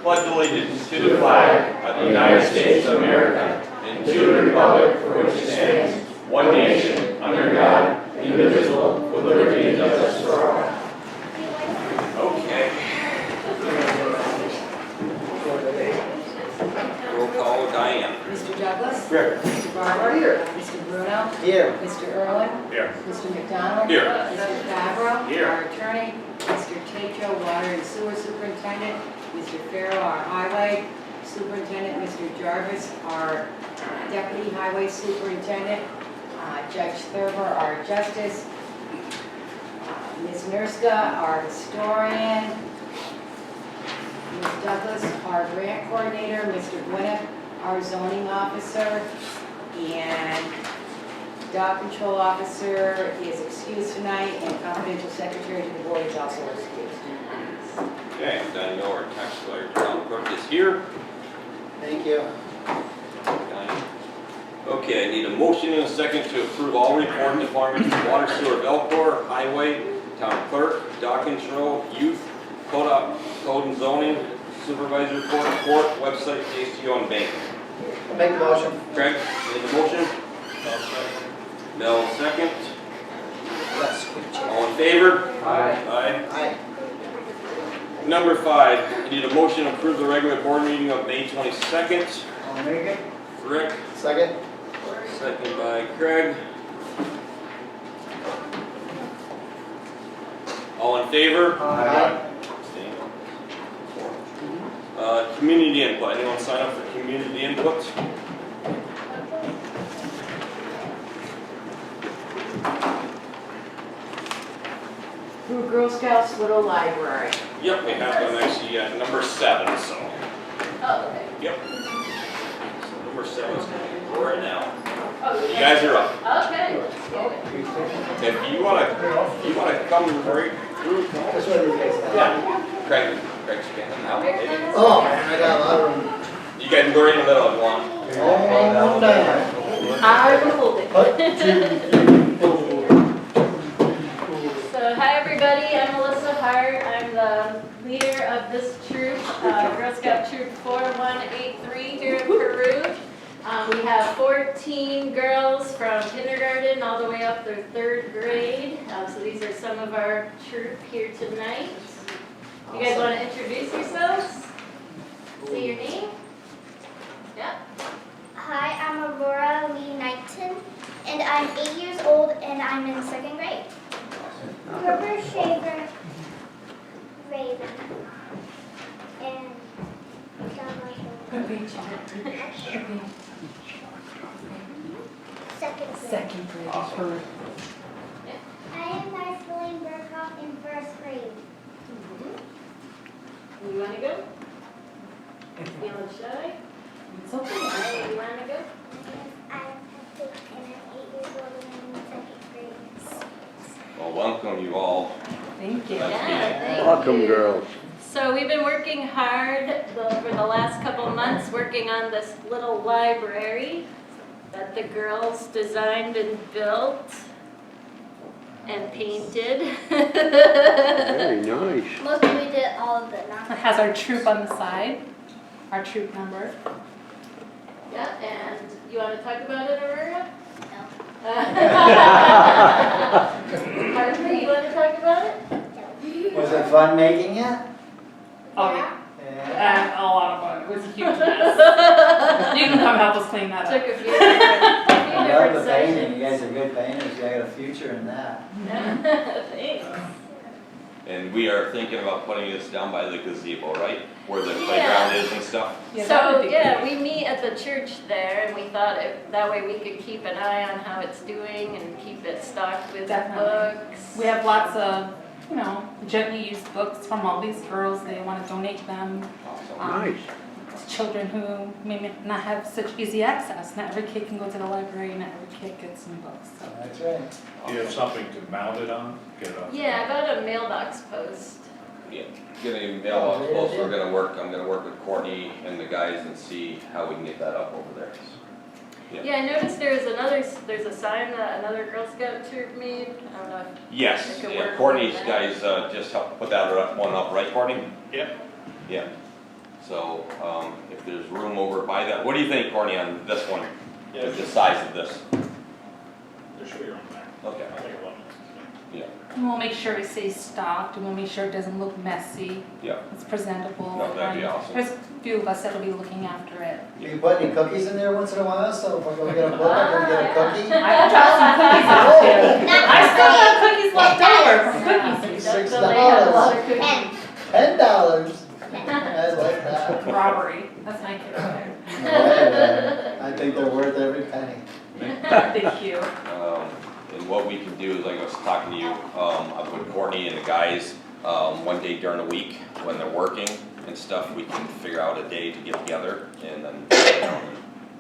pledge allegiance to the flag of the United States of America and to the republic for which it stands, one nation, under God, indivisible, with liberty and justice for all. Okay. Roll call, Diane. Mr. Douglas? Here. Mr. Barber? Here. Mr. Bruno? Here. Mr. Irwin? Here. Mr. McDonald? Here. Mr. Favreau? Here. Our attorney? Mr. Tatro, Water and Sewer Superintendent? Mr. Farrell, our Highway Superintendent? Mr. Jarvis, our Deputy Highway Superintendent? Judge Thurber, our Justice? Ms. Nurska, our Historian? Ms. Douglas, our Grant Coordinator? Mr. Gwinnett, our Zoning Officer? And Dog Control Officer is excused tonight, and Confidential Secretary to the Board is also excused. Okay, I know our tax collector, town clerk is here. Thank you. Okay, I need a motion and a second to approve all report departments, water, sewer, Velcor, highway, town clerk, dock control, youth, code and zoning, supervisor report, website, JCO, and bank. I'll make the motion. Craig, made the motion. Mel, second. All in favor? Aye. Aye. Aye. Number 5, I need a motion to approve the regular board meeting of May 22nd. I'll make it. Rick, Second. second by Craig. All in favor? Aye. Abstain. Community input. Anyone sign up for community input? Peru Girl Scouts Little Library. Yep, we have them actually at number 7, so. Oh, okay. Yep. So number 7 is going right now. Oh, You guys are up. Okay. If you wanna come right through. That's what you guys have. Yeah. Craig's standing now. Oh, man, I got a lot of them. You guys can go right in the middle if you want. Oh, down. I will hold it. Put 2, 3, 4. So, hi everybody, I'm Melissa Hart. I'm the leader of this troop, Girl Scout Troop 4183 here in Peru. We have 14 girls from kindergarten all the way up through 3rd grade. So these are some of our troop here tonight. You guys want to introduce yourselves? Say your name. Yeah. Hi, I'm Aurora Lee Knighton, and I'm 8 years old, and I'm in 2nd grade. Gerber Shaver Raven. And Second grade. I am Marceline Burkhoff in 1st grade. You want to go? Feeling shy? It's okay. Alright, you want to go? I am Patrick, and I'm 8 years old, and I'm in 2nd grade. Well, welcome you all. Thank you. Thank Welcome, you. girls. So we've been working hard over the last couple months, working on this little library that the girls designed and built and painted. Very nice. Mostly we did all of the It non. has our troop on the side, our troop number. Yeah, and you want to talk about it, Aurora? Harper, you want to talk about it? Was it fun making it? Oh, yeah. Yeah. And a lot of fun. It was a huge mess. You can come help us clean that Took up. a few different, I love the painting. sessions. You guys are good painters. You got a future in that. Thanks. And we are thinking about putting this down by the gazebo, right? Where the Yeah. playground is and stuff. Yeah, that would So, be yeah, great. we meet at the church there, and we thought that way we could keep an eye on how it's doing and keep it stocked with Definitely. books. We have lots of, gently used books from all these girls. They want to donate them Awesome. Nice. to children who may not have such easy access. Not every kid can go to the library, not every kid gets some books. So. That's right. Do you have something to mount it on? Get it on? Yeah, I got a mailbox post. Yeah, getting mailbox posts, I'm gonna work with Courtney and the guys and see how we can get that up over there. Yeah, I noticed there's a sign that another Girl Scout troop made. I don't know if Yes, it could yeah, work Courtney's with that. guys just helped put that one up, right, Courtney? Yep. Yeah. So, if there's room over by that, what do you think, Courtney, on this one? The size of this? There should be room there. Okay. I think it will. Yeah, And we'll make sure it stays stocked, and we'll make sure it doesn't look messy. yeah. It's presentable. No, that'd be awesome. There's a few of us that'll be looking after it. Do you put any cookies in there once in a while, so if I go get a book, I go get a cookie? I dropped some cookies off too. I still have cookies left over from cookies. $6. And $10. I like that. Robbery, that's my kid there. I think they're worth every penny. Thank you. And what we can do is, like I was talking to you, I put Courtney and the guys, one day during the week when they're working and stuff, we can figure out a day to get together and then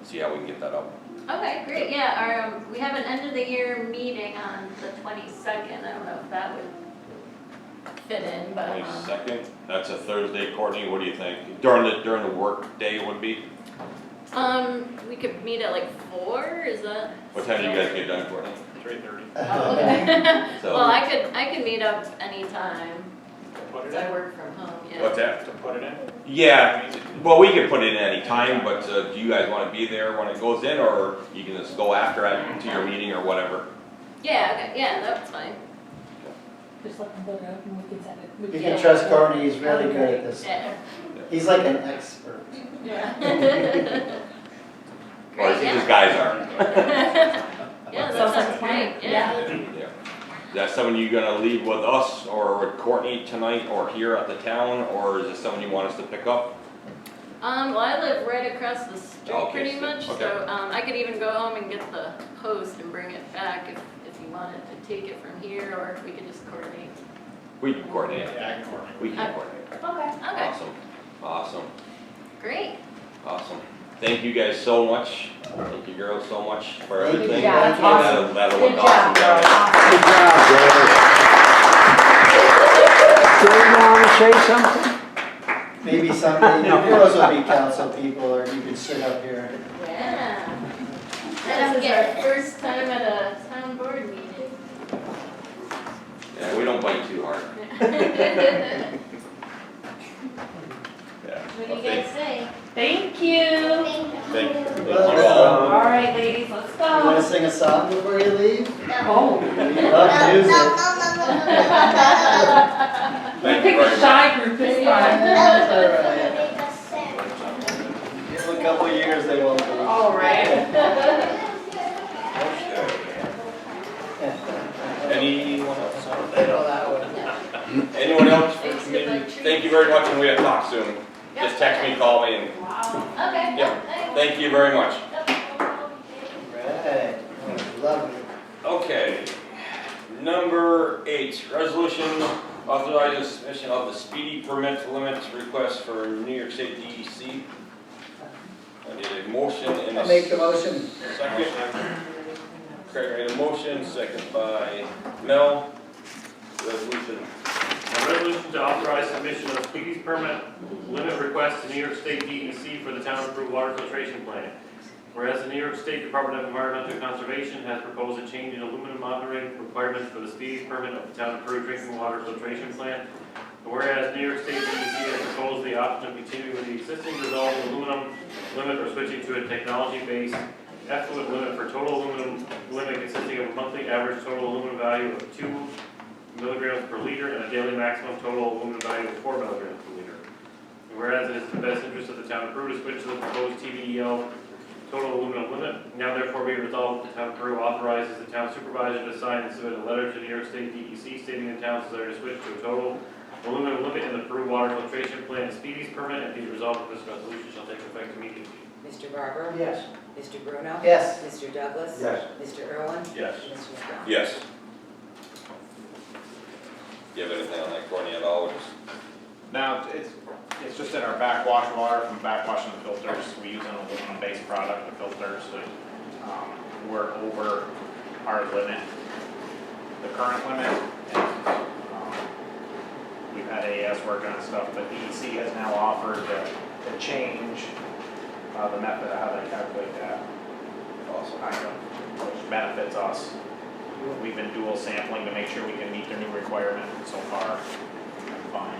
see how we can get that up. Okay, great, yeah, we have an end of the year meeting on the 22nd, I don't know if that would fit in, but. 22nd, that's a Thursday, Courtney, what do you think? During the work day it would be? We could meet at like 4, is that? What time do you guys get done, Courtney? 3:30. Oh, okay. So- Well, I could meet up anytime, Put it because I in. work from home, yeah. What's that? To put it in? Yeah, well, we can put it in any time, but do you guys want to be there when it goes in, or you can just go after it to your meeting or whatever? Yeah, okay, yeah, that's fine. Just let them look up and we can set it. we You can can get trust it. Courtney, he's really good at this. Yeah. He's like an expert. Yeah. Or Great, is it yeah. just guys are? Yeah, that Sounds like sounds a plan. great, yeah. Yeah. Is that someone you gonna leave with us or with Courtney tonight or here at the town, or is it someone you want us to pick up? Well, I live right across the street Okay, pretty so- much, okay. so, I could even go home and get the post and bring it back if you wanted to take it from here, or we could just coordinate. We can coordinate. Yeah, I can coordinate. We can coordinate. Okay. Okay, Awesome, awesome, great. awesome. Thank you guys so much. Thank you girls so much for Thank you. everything. Yeah, that's awesome. That'll Good look job, awesome. girl. guys. Good job. Do you want to say something? Maybe someday, the girls will be council people, or you can sit up here. Yeah. This is our first time at a town board meeting. Yeah, we don't bite too hard. Yeah. What do you guys say? Thank you. Thank you. All all. right, ladies, let's You wanna go. sing a song before you leave? Oh. We love music. We Thank you picked very a much. shy group this time. That's all right. Give them a couple years, they won't be. All right. Anyone else? They know that one. Anyone else? Thanks, good luck, trees. Thank you very much, and we'll talk soon. Just text me, call me, and Okay. Yeah. Thanks. thank you very much. Right, oh, lovely. Okay. Number 8, resolution authorizing submission of the speedy permit limits request for New York State DEC. I need a motion and I'll a make the motion. second. Craig made a motion, second by Mel. Resolution. A resolution to authorize submission of speedies permit limit request to New York State DEC for the town approved water filtration plant. Whereas the New York State Department of Environmental Conservation has proposed a change in aluminum monitoring requirements for the speedies permit of the town approved drinking water filtration plant. And whereas New York State DEC has proposed the option of continuing with the existing dissolving aluminum limit or switching to a technology-based effluent limit for total aluminum limit consisting of a monthly average total aluminum value of 2 milligrams per liter and a daily maximum total aluminum value of 4 milligrams per liter. And whereas it is in the best interest of the town of Peru to switch to the proposed TBEL total aluminum limit, now therefore be resolved, the town of Peru authorizes the town supervisor to sign and submit a letter to New York State DEC stating the town's desire to switch to a total aluminum limit in the Peru water filtration plant speedies permit, and be resolved that this resolution shall take effect immediately. Mr. Barber? Yes. Mr. Bruno? Yes. Mr. Douglas? Yes. Mr. Irwin? Yes. Mr. Strong? Yes. Do you have anything on that, Courtney, at all? Just- Now, it's just in our backwash water from backwashing the filters. We use an aluminum-based product, the filters, that we're over our limit, the current limit. And, we've had AES working on stuff, but DEC has now offered to change the method of how they calculate that. Awesome. Which benefits us. We've been dual sampling to make sure we can meet their new requirement, and so far, we've been fine.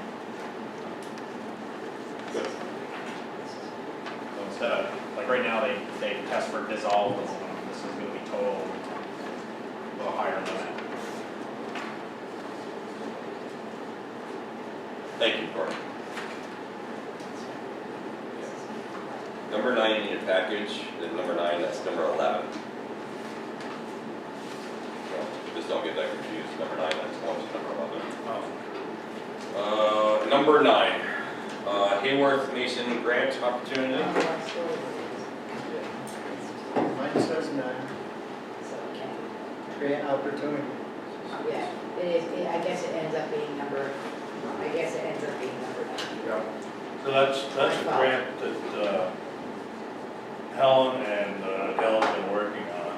Good. like right now, they test for dissolved aluminum, this is gonna be total, a little higher limit. Thank you, Cory. Number 9 in your package, then number 9, that's number 11. So, just don't get that confused. Number 9, that's one to number 11. Number 9, Hayworth Mason grant opportunity. Mine says 9, grant opportunity. Yeah, it is, I guess it ends up being number 9. Yeah. So that's a grant that Helen and Adele have been working on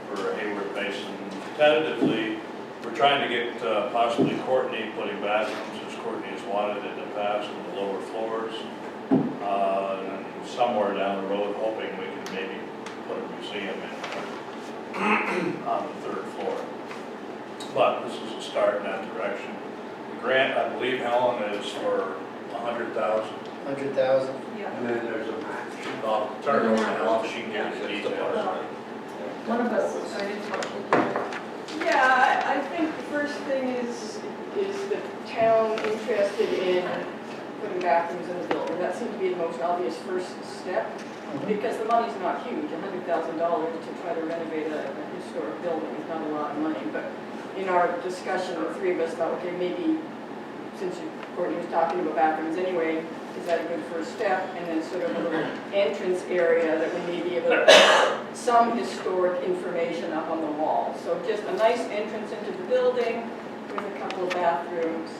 for Hayward Mason. Tentatively, we're trying to get possibly Courtney putting bathrooms, as Courtney has wanted in the past, in the lower floors. And somewhere down the road, hoping we can maybe put a museum in on the 3rd floor. But this is a start in that direction. The grant, I believe, Helen, is for $100,000. 100,000. And then there's a match. I'll turn it over to Helen, she can get the That's the details. part. One of us is going to talk to Yeah, I think the first thing is the town interested in putting bathrooms in the building. That seemed to be the most obvious first step, because the money's not huge. $100,000 to try to renovate a historic building is not a lot of money. But in our discussion, the three of us thought, okay, maybe since Courtney was talking about bathrooms anyway, is that a good first step? And then sort of a little entrance area that we may be able to put some historic information up on the wall. So just a nice entrance into the building with a couple of bathrooms,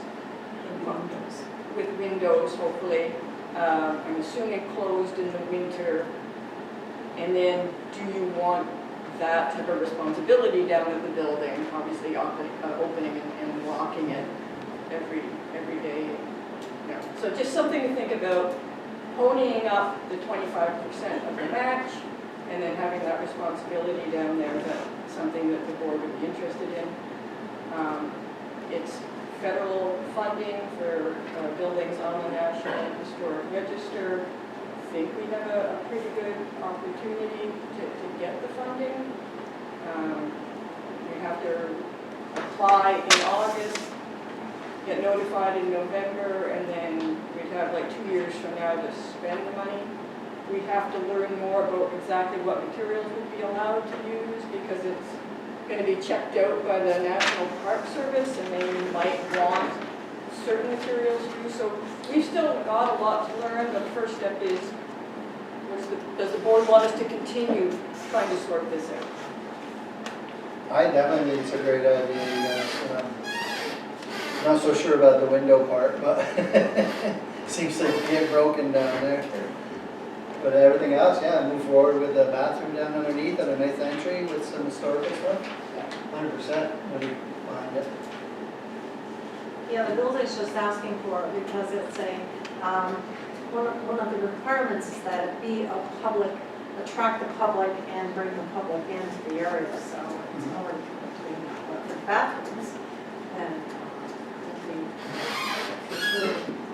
with windows hopefully. I'm assuming closed in the winter. And then do you want that type of responsibility down at the building? Obviously opening and locking it every day. No. So just something to think about, ponying up the 25% of the match, and then having that responsibility down there, that's something that the board would be interested in. It's federal funding for buildings on the National Historic Register. I think we have a pretty good opportunity to get the funding. We have to apply in August, get notified in November, and then we'd have like 2 years from now to spend the money. We have to learn more about exactly what materials would be allowed to use, because it's going to be checked out by the National Park Service, and they might want certain materials to use. So we've still got a lot to learn, but the first step is, does the board want us to continue trying to sort this out? I definitely think it's a great idea. Not so sure about the window part, but seems to get broken down there. But everything else, yeah, move forward with the bathroom down underneath and a nice entry with some historical stuff. 100%. What do you find it? Yeah, the building's just asking for it because it's a, one of the requirements is that it be a public, attract the public and bring the public into the area. So it's only for bathrooms and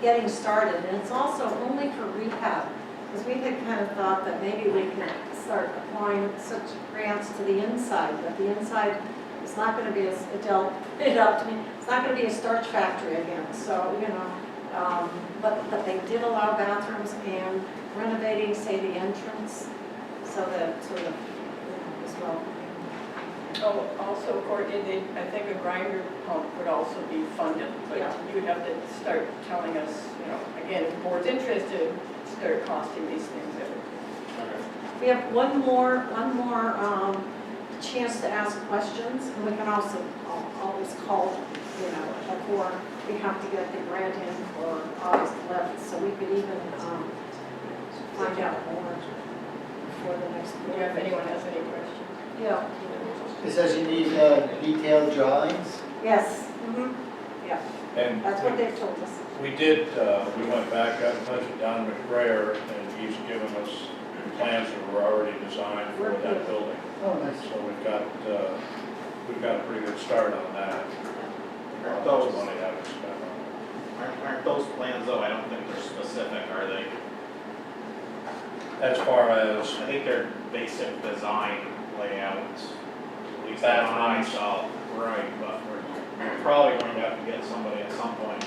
getting started. And it's also only for rehab, because we had kind of thought that maybe we could start applying such grants to the inside, but the inside is not going to be, as Adele pointed out to me, it's not going to be a starch factory again. So, you know, but they did allow bathrooms and renovating, say, the entrance, so that sort of, you know, as well. Oh, also, Courtney, I think a grinder pump would also be funded, but Yeah. you would have to start telling us, you know, again, if the board's interested, start costing these things out. We have one more chance to ask questions, and we can also always call, you know, before we have to get the grant in for August 11th, so we could even find out more before the next Do you have, if anyone has any questions? Yeah. It says you need detailed drawings. Yes. Yeah. And That's what they've told us. we did, we went back, got in touch with Don McBrayer, and he's given us plans that were already designed for that building. Oh, nice. So we've got a pretty good start on that. Aren't Those those, money haven't spent on aren't those plans though, I don't think they're specific, are they? as far as I think their basic design layouts, at least that one I saw, right, but we're probably going to have to get somebody at some point,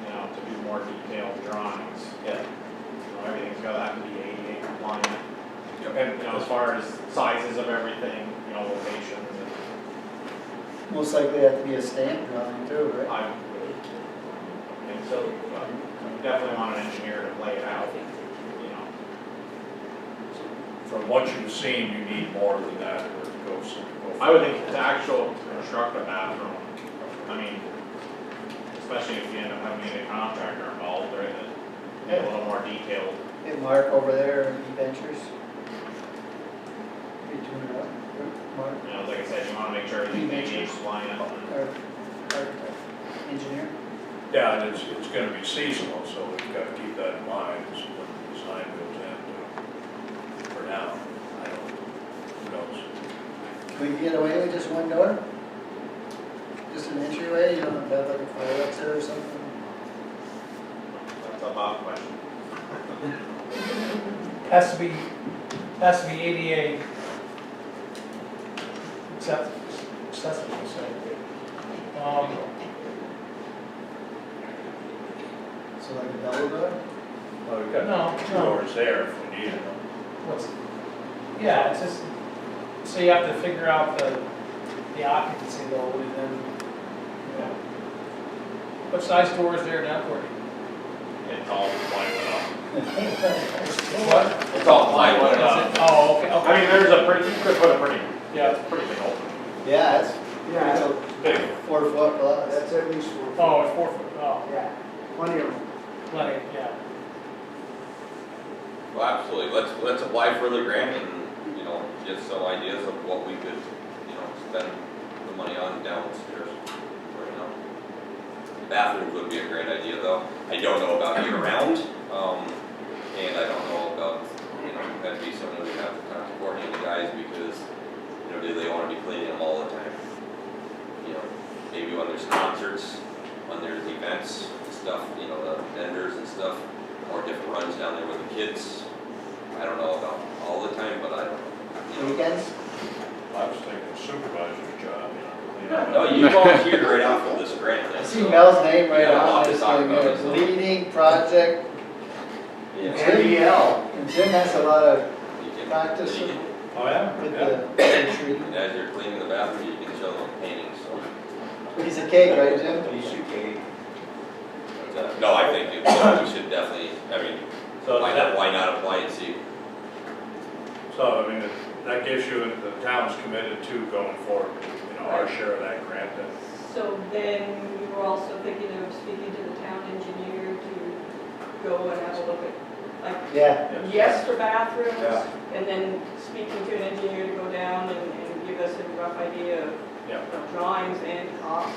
you know, to do more detailed drawings. Yeah. You know, everything's gotta have to be ADA compliant, Yep. and, you know, as far as sizes of everything, you know, locations, and Most likely have to be a stamp drawing too, right? I would think so, but we definitely want an engineer to lay it out, you know. from what you've seen, you need more than that to go. I would think to actual construct a bathroom, I mean, especially if you end up having a contractor involved, or a little more detailed. Get Mark over there, E-Ventures. Be doing it up, Mark, You know, like I said, you wanna make sure everything's ADA compliant. our architect, engineer. Yeah, and it's gonna be seasonal, so we've got to keep that in mind, is what the design goes into. For now, I don't, who knows? Can we get away with just one door? Just an entryway, you don't have like a fire exit or something? That's a Bob question. Has to be ADA accessible, so. So like a double door? Well, we've got No, two no. doors there if we need them. Yeah, it's just, so you have to figure out the occupancy load and then, you know. What size door is there now, Courtney? It's all plywood up. What? It's all plywood. Is it? Oh, okay, I mean, there's a pretty, you could put a pretty, Yeah. pretty big opening. Yeah, it's Big. 4 foot plus. That's at least 4 feet. Oh, it's 4 foot, oh, Yeah, plenty of room. plenty, yeah. Well, absolutely, let's apply for the grant and, you know, get some ideas of what we could, you know, spend the money on downstairs right now. Bathrooms would be a great idea though. I don't know about year round, and I don't know about, you know, that'd be something we have to talk to Courtney and the guys because, you know, do they wanna be cleaning them all the time? You know, maybe when there's concerts, when there's events, stuff, you know, the vendors and stuff, or different runs down there with the kids. I don't know about all the time, but I don't know. You know. Weekends? I was thinking supervisor's job, you know. No, you volunteered right off of this grant I list. see so- Mel's name right Yeah, I'll on have to this talk thing, about it, so. leading project. Yeah. NDL. And Jim has a lot of You can- practice you with can- Oh, yeah? the tree. And as you're cleaning the bathroom, you can show them paintings, so. Piece of cake, right, Jim? But, no, I think we should definitely, I mean, So why not apply and see? So, I mean, that gives you, the town's committed to going forward, you know, our share of that grant. And So then you were also thinking of speaking to the town engineer to go and have a look at, like, Yeah. yes for bathrooms, Yeah. and then speaking to an engineer to go down and give us a rough idea of Yeah. of drawings and costs.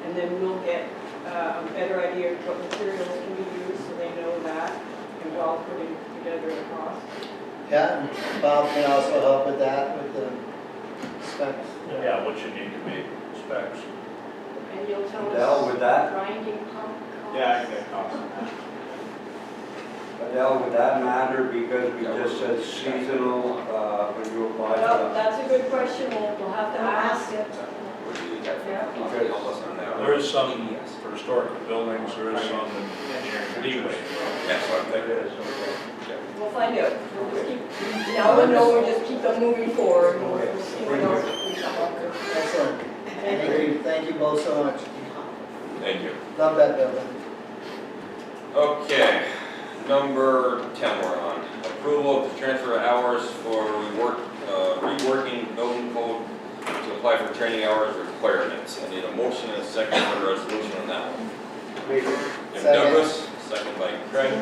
And then we'll get a better idea of what materials can be used, so they know that, and we're all putting together the cost. Yeah, and Bob can also help with that, with the specs. Yeah, what you need to be specs. And you'll tell Adele, us with that, grinding pump costs. Yeah, I can get costs on that. Adele, would that matter because we just said seasonal, when you apply Well, for that's a good question, we'll have to ask. What do you guys Yeah. think? Help us on that. There is some for historical buildings, there is some in leeway. That's what I'm thinking. We'll find out. We'll just keep, now we know, we'll just keep them moving forward, and we'll see what else we come up with. Excellent. Thank you both so much. Thank you. Love that building. Okay, number 10 we're on. Approval of the transfer of hours for reworking building code to apply for training hours requirements. I need a motion and a second for the resolution on that one. Jim Second. Douglas, second by Craig.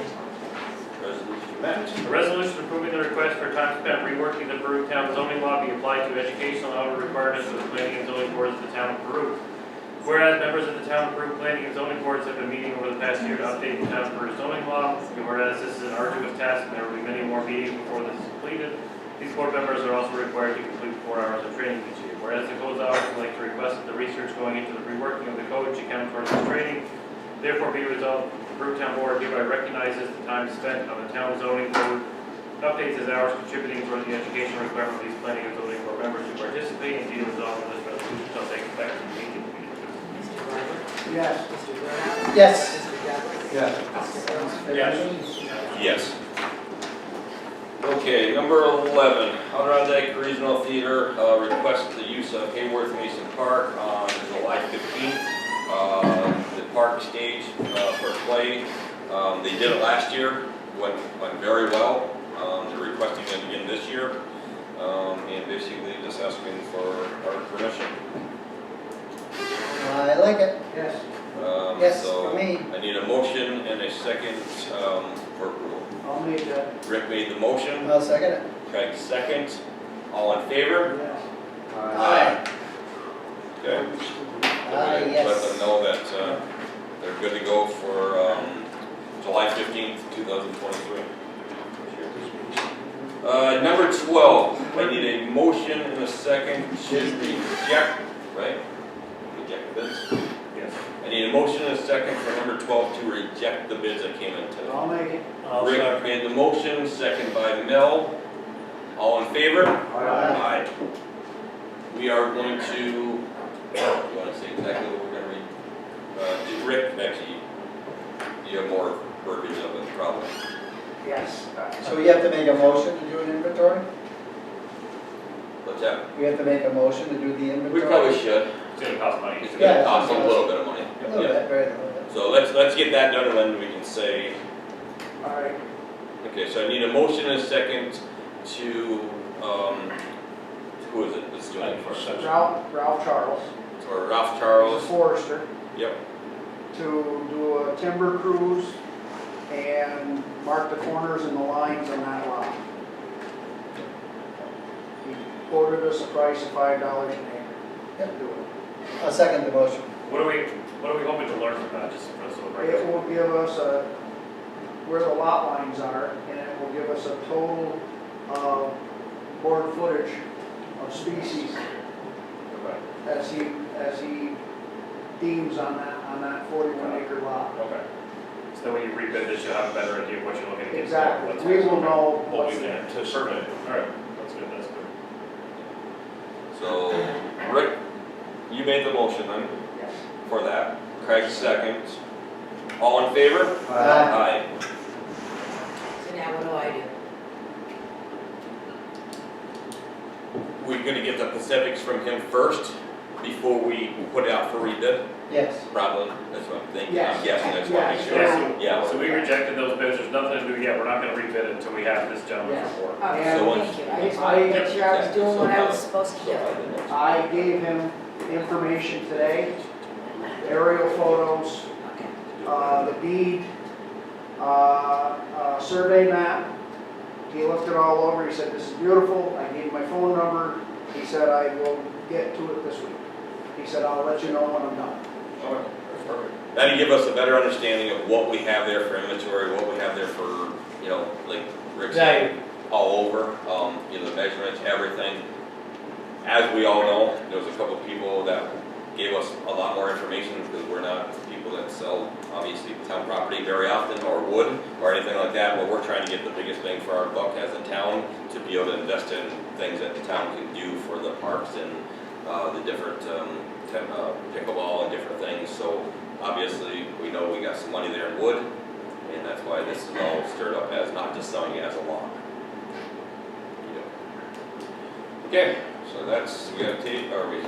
Resolution met. A resolution approving the request for time spent reworking the Peru Town zoning law be applied to educational hour requirements of the planning and zoning boards of the town of Peru. Whereas members of the town of Peru planning and zoning boards have been meeting over the past year to update the town of Peru zoning law, and whereas this is an arduous task and there will be many more meetings before this is completed, these board members are also required to complete 4 hours of training each year. Whereas the code's office would like to request that the research going into the reworking of the code should count towards this training, therefore be resolved, the Peru Town Board hereby recognizes the time spent on the town zoning code updates his hours contributing toward the education requirement of these planning and zoning board members to participate and be resolved in this resolution shall take effect immediately. Mr. Garber? Yes. Mr. Burnett? Yes. Mr. Douglas? Yes. Yes. Yes. Okay, number 11, Adirondack Regional Theater requests the use of Hayworth Mason Park on July 15th. The park stage for play. They did it last year, went very well. They're requesting it again this year, and basically just asking for our permission. I like it. Yes. Yes, So for me. I need a motion and a second for approval. I'll make that. Rick made the motion, I'll second it. Craig second. All in favor? Yes. Aye. Okay. Let Yes. them know that they're good to go for July 15th, 2023. Number 12, I need a motion and a second to reject, right? Reject bids? Yes. I need a motion and a second for number 12 to reject the bids that came in today. I'll make it. Rick made the motion, second by Mel. All in favor? Aye. We are going to, you want to say exactly what we're going to read? Do Rick, actually, you have more verbiage of it probably. Yes. So we have to make a motion to do an inventory? What's that? We have to make a motion to do the inventory? We probably should. It's gonna cost money. It's Yeah, going to cost a little bit of money. A little bit, very little bit. So let's get that done and then we can say, All right. okay, so I need a motion and a second to, who is it that's doing it first? Ralph Charles, For Ralph Charles. forester, Yep. to do a timber cruise and mark the corners and the lines on that lot. He quoted us a price of $5 an acre to do it. I'll second the motion. What are we hoping to learn from that, just for us to break It will give us where the lot lines are, and it will give us a total board footage of species Okay. as he deems on that 41 acre lot. Okay. So then when you rebid this, you'll have a better idea of what you're looking at. Exactly. We will know What what's we there. can anticipate. All right, that's good, that's good. So, Rick, you made the motion then Yes. for that. Craig second. All in favor? Aye. So now what do I do? We're gonna get the specifics from him first before we put it out for rebid? Yes. Probably, that's what I'm thinking. Yes. I'm guessing, that's what I'm Yes. sure. Yeah, Yeah. so we rejected those bids, there's nothing to do yet, we're not gonna rebid it until we have this gentleman's Yes. report. Okay, So once- thank you. I just wanted to make sure I was doing what I was supposed to do. I gave him information today, aerial photos, the deed, survey map. He looked it all over, he said, this is beautiful, I gave him my phone number, he said, I will get to it this week. He said, I'll let you know when I'm done. Okay, that's perfect. That'll give us a better understanding of what we have there for inventory, what we have there for, you know, like Rick said, all over, you know, the measurements, everything. As we all know, there was a couple people that gave us a lot more information because we're not people that sell, obviously, town property very often or would or anything like that, but we're trying to get the biggest bang for our buck as a town to be able to invest in things that the town can do for the parks and the different pickleball and different things. So obviously, we know we got some money there in wood, and that's why this is all stirred up as not just selling it as a lot. Okay, so that's, we have tape, or we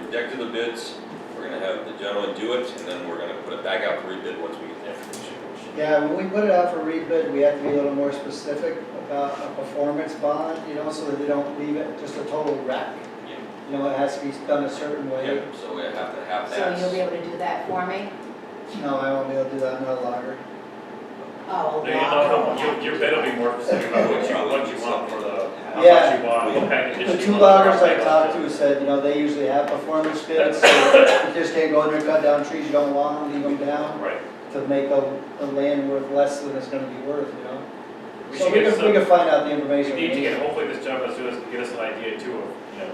rejected the bids. We're gonna have the gentleman do it, and then we're gonna put it back out for rebid once we get the information. Yeah, when we put it out for rebid, we have to be a little more specific about a performance bond, you know, so that they don't leave it just a total wreck. Yeah. You know, it has to be done a certain way. Yeah, so we have to have So that. you'll be able to do that for me? No, I won't be able to do that, I'm not a logger. Oh, No, your bid will be more specific about what you want for the, how Yeah. much you want, what kind of The condition two you want. loggers I talked to said, you know, they usually have performance bids, so you just can't go in there and cut down trees you don't want, leave them down Right. to make the land worth less than it's gonna be worth, you know? We So should we get can, we can find out the information. We need to get, hopefully this gentleman can get us an idea too of, you know,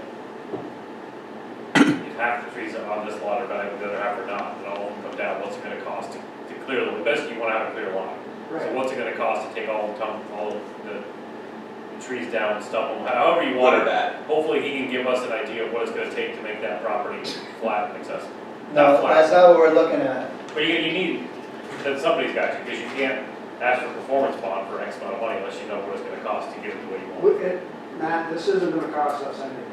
if half the trees on this lot are valuable, the other half are not, and all of them come down, what's it gonna cost to clear them? Best you wanna have a clear lot. So what's it gonna cost to take all the trees down and stump them, however you Good want or it. bad? Hopefully he can give us an idea of what it's gonna take to make that property flat and accessible. No, Not flat. that's not what we're looking at. But you need, that somebody's got you, because you can't ask for performance bond for X amount of money unless you know what it's gonna cost to get it the way you want. Matt, this isn't gonna cost us anything.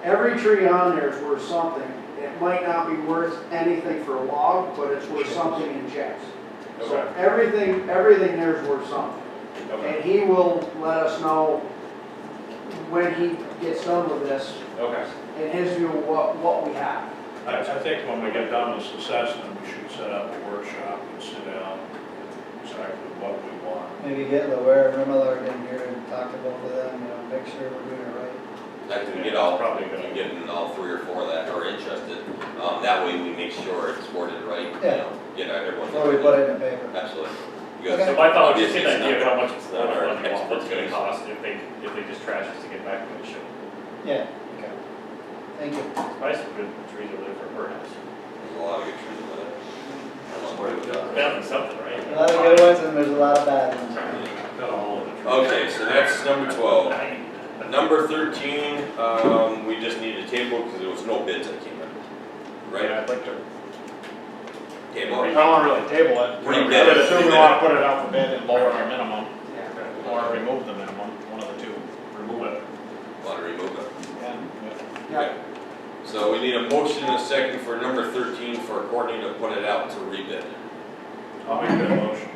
Every tree on there is worth something. It might not be worth anything for a log, but it's worth something in checks. So Okay. everything there is worth something. Okay, And he will let us know when he gets done with this, okay. in his view, what we have. I think when we get done this assessment, we should set up a workshop and sit down exactly what we want. Maybe get Laware and Remillard in here and talk to both of them, you know, make sure we're doing it right. I can get all, Probably good. can get in all 3 or 4 that are interested. That way we make sure it's worded right, you Yeah. know, get everyone. Before we put it in the paper. Absolutely. So Because my thought was just obviously get an it's idea of not- how much it's, it's not our what's it gonna expertise. cost if they just trash us to get back to the show. Yeah, okay. Thank you. Probably some good trees over there for a birdhouse. There's a lot of good trees with it. I don't know where we got. Bound to something, right? A lot of good ones and there's a lot of bad ones. Got all of the trees. Okay, so that's number 12. Number 13, we just need to table because there was no bids that came in. Right? Yeah, I'd like to, Table. I don't really table it. Rebid I would it. assume we Rebid wanna it. put it out for bid and lower our minimum, Yeah. or remove the minimum, one of the two. Remove it. Want to remove it? Yeah. Okay. So we need a motion and a second for number 13 for Courtney to put it out to rebid. I'll make that motion.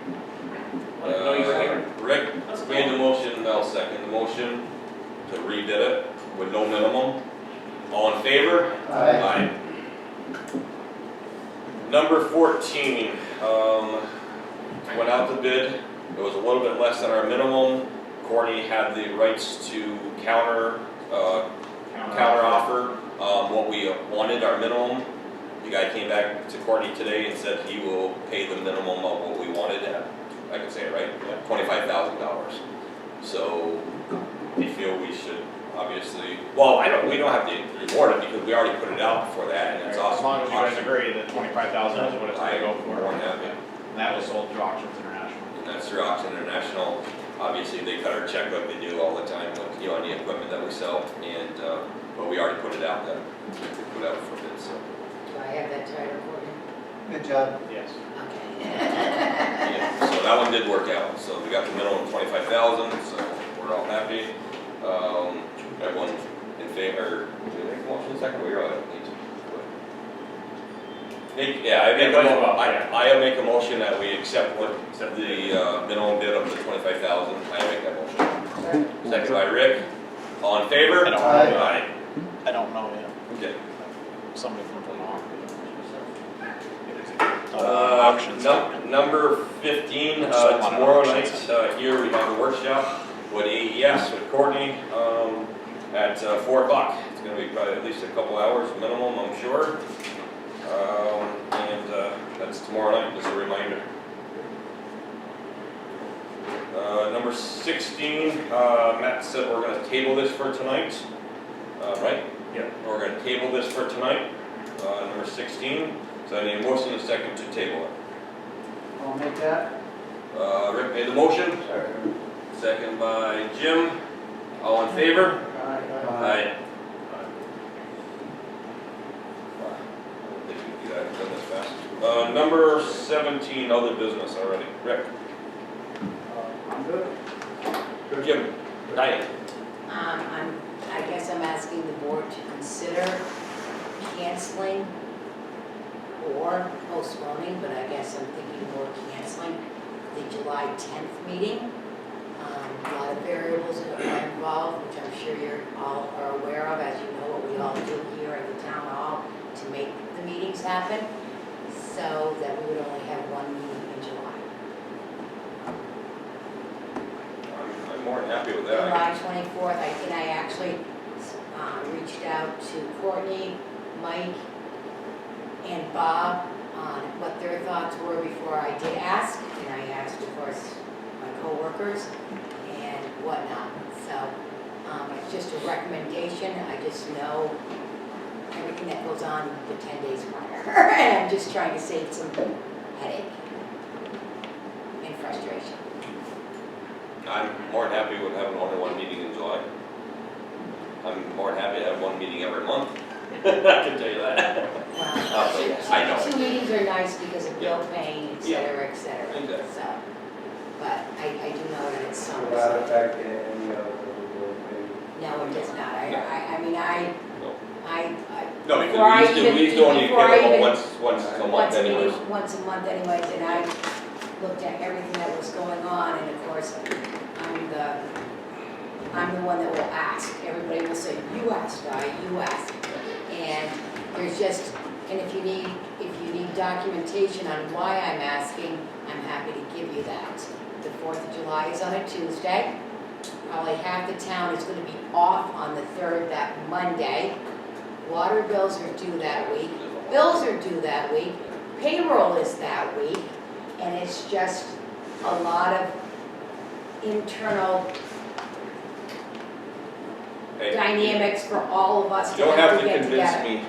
No, you were here. Rick made the motion, Mel seconded the motion to rebid it with no minimum. All in favor? Aye. Number 14, went out to bid. It was a little bit less than our minimum. Courtney had the rights to counter offer what we wanted, our minimum. The guy came back to Courtney today and said he will pay the minimum of what we wanted at, I can say it right, $25,000. So we feel we should obviously, well, we don't have to reward it because we already put it out before that and it's As awesome. long as you guys agree that 25,000 is what it's gonna go for. More than happy. And that was sold through Auctions International. And that's through Auction International. Obviously, they cut our check like they do all the time with, you know, any equipment that we sell. And, but we already put it out then. We put it out for bid, so. Do I have that title, Courtney? Good job. Yes. Okay. Yeah, so that one did work out. So we got the minimum 25,000, so we're all happy. Everyone in favor, did we make a motion second? We really don't need to. Yeah, I make a motion that we accept the minimum bid of the 25,000. I make that motion. Second by Rick. All in favor? Aye. I don't know him. Okay. Somebody from Vermont. Number 15, tomorrow night, here we have a workshop with AES with Courtney, at 4 o'clock. It's gonna be probably at least a couple hours minimum, I'm sure. That's tomorrow night, just a reminder. Number 16, Matt said we're gonna table this for tonight, right? Yeah. We're gonna table this for tonight, number 16. So I need a motion and a second to table it. I'll make that. Rick made the motion. Second by Jim. All in favor? Aye. I think we can do that, done this fast. Number 17, other business already. Rick? I'm good. Jim? Diane? I guess I'm asking the board to consider canceling or postponing, but I guess I'm thinking more canceling the July 10th meeting. A lot of variables that are involved, which I'm sure you all are aware of, as you know what we all do here at the town hall to make the meetings happen, so that we would only have one meeting in July. I'm more than happy with that. July 24th, I actually reached out to Courtney, Mike, and Bob on what their thoughts were before I did ask, and I asked, of course, my coworkers and whatnot. So it's just a recommendation. I just know everything that goes on the 10 days prior, and I'm just trying to save some headache and frustration. I'm more than happy with having only one meeting in July. I'm more than happy to have one meeting every month. I can tell you that. I know. Two meetings are nice because of bill paying, et cetera, et cetera. Exactly. So, but I do know that it's Will summer. that So. affect any of the No, it does not. I mean, No, Before I because even- we used to only before I get them even- once a month anyways. once a month anyways, and I looked at everything that was going on, and of course, I'm the one that will ask. Everybody will say, you asked, you asked. And there's just, and if you need documentation on why I'm asking, I'm happy to give you that. The 4th of July is on a Tuesday. Probably half the town is gonna be off on the 3rd, that Monday. Water bills are due that week. Bills are due that week. Payroll is that week. And it's just a lot of internal dynamics for all of us You to don't have have to to get convince together. me.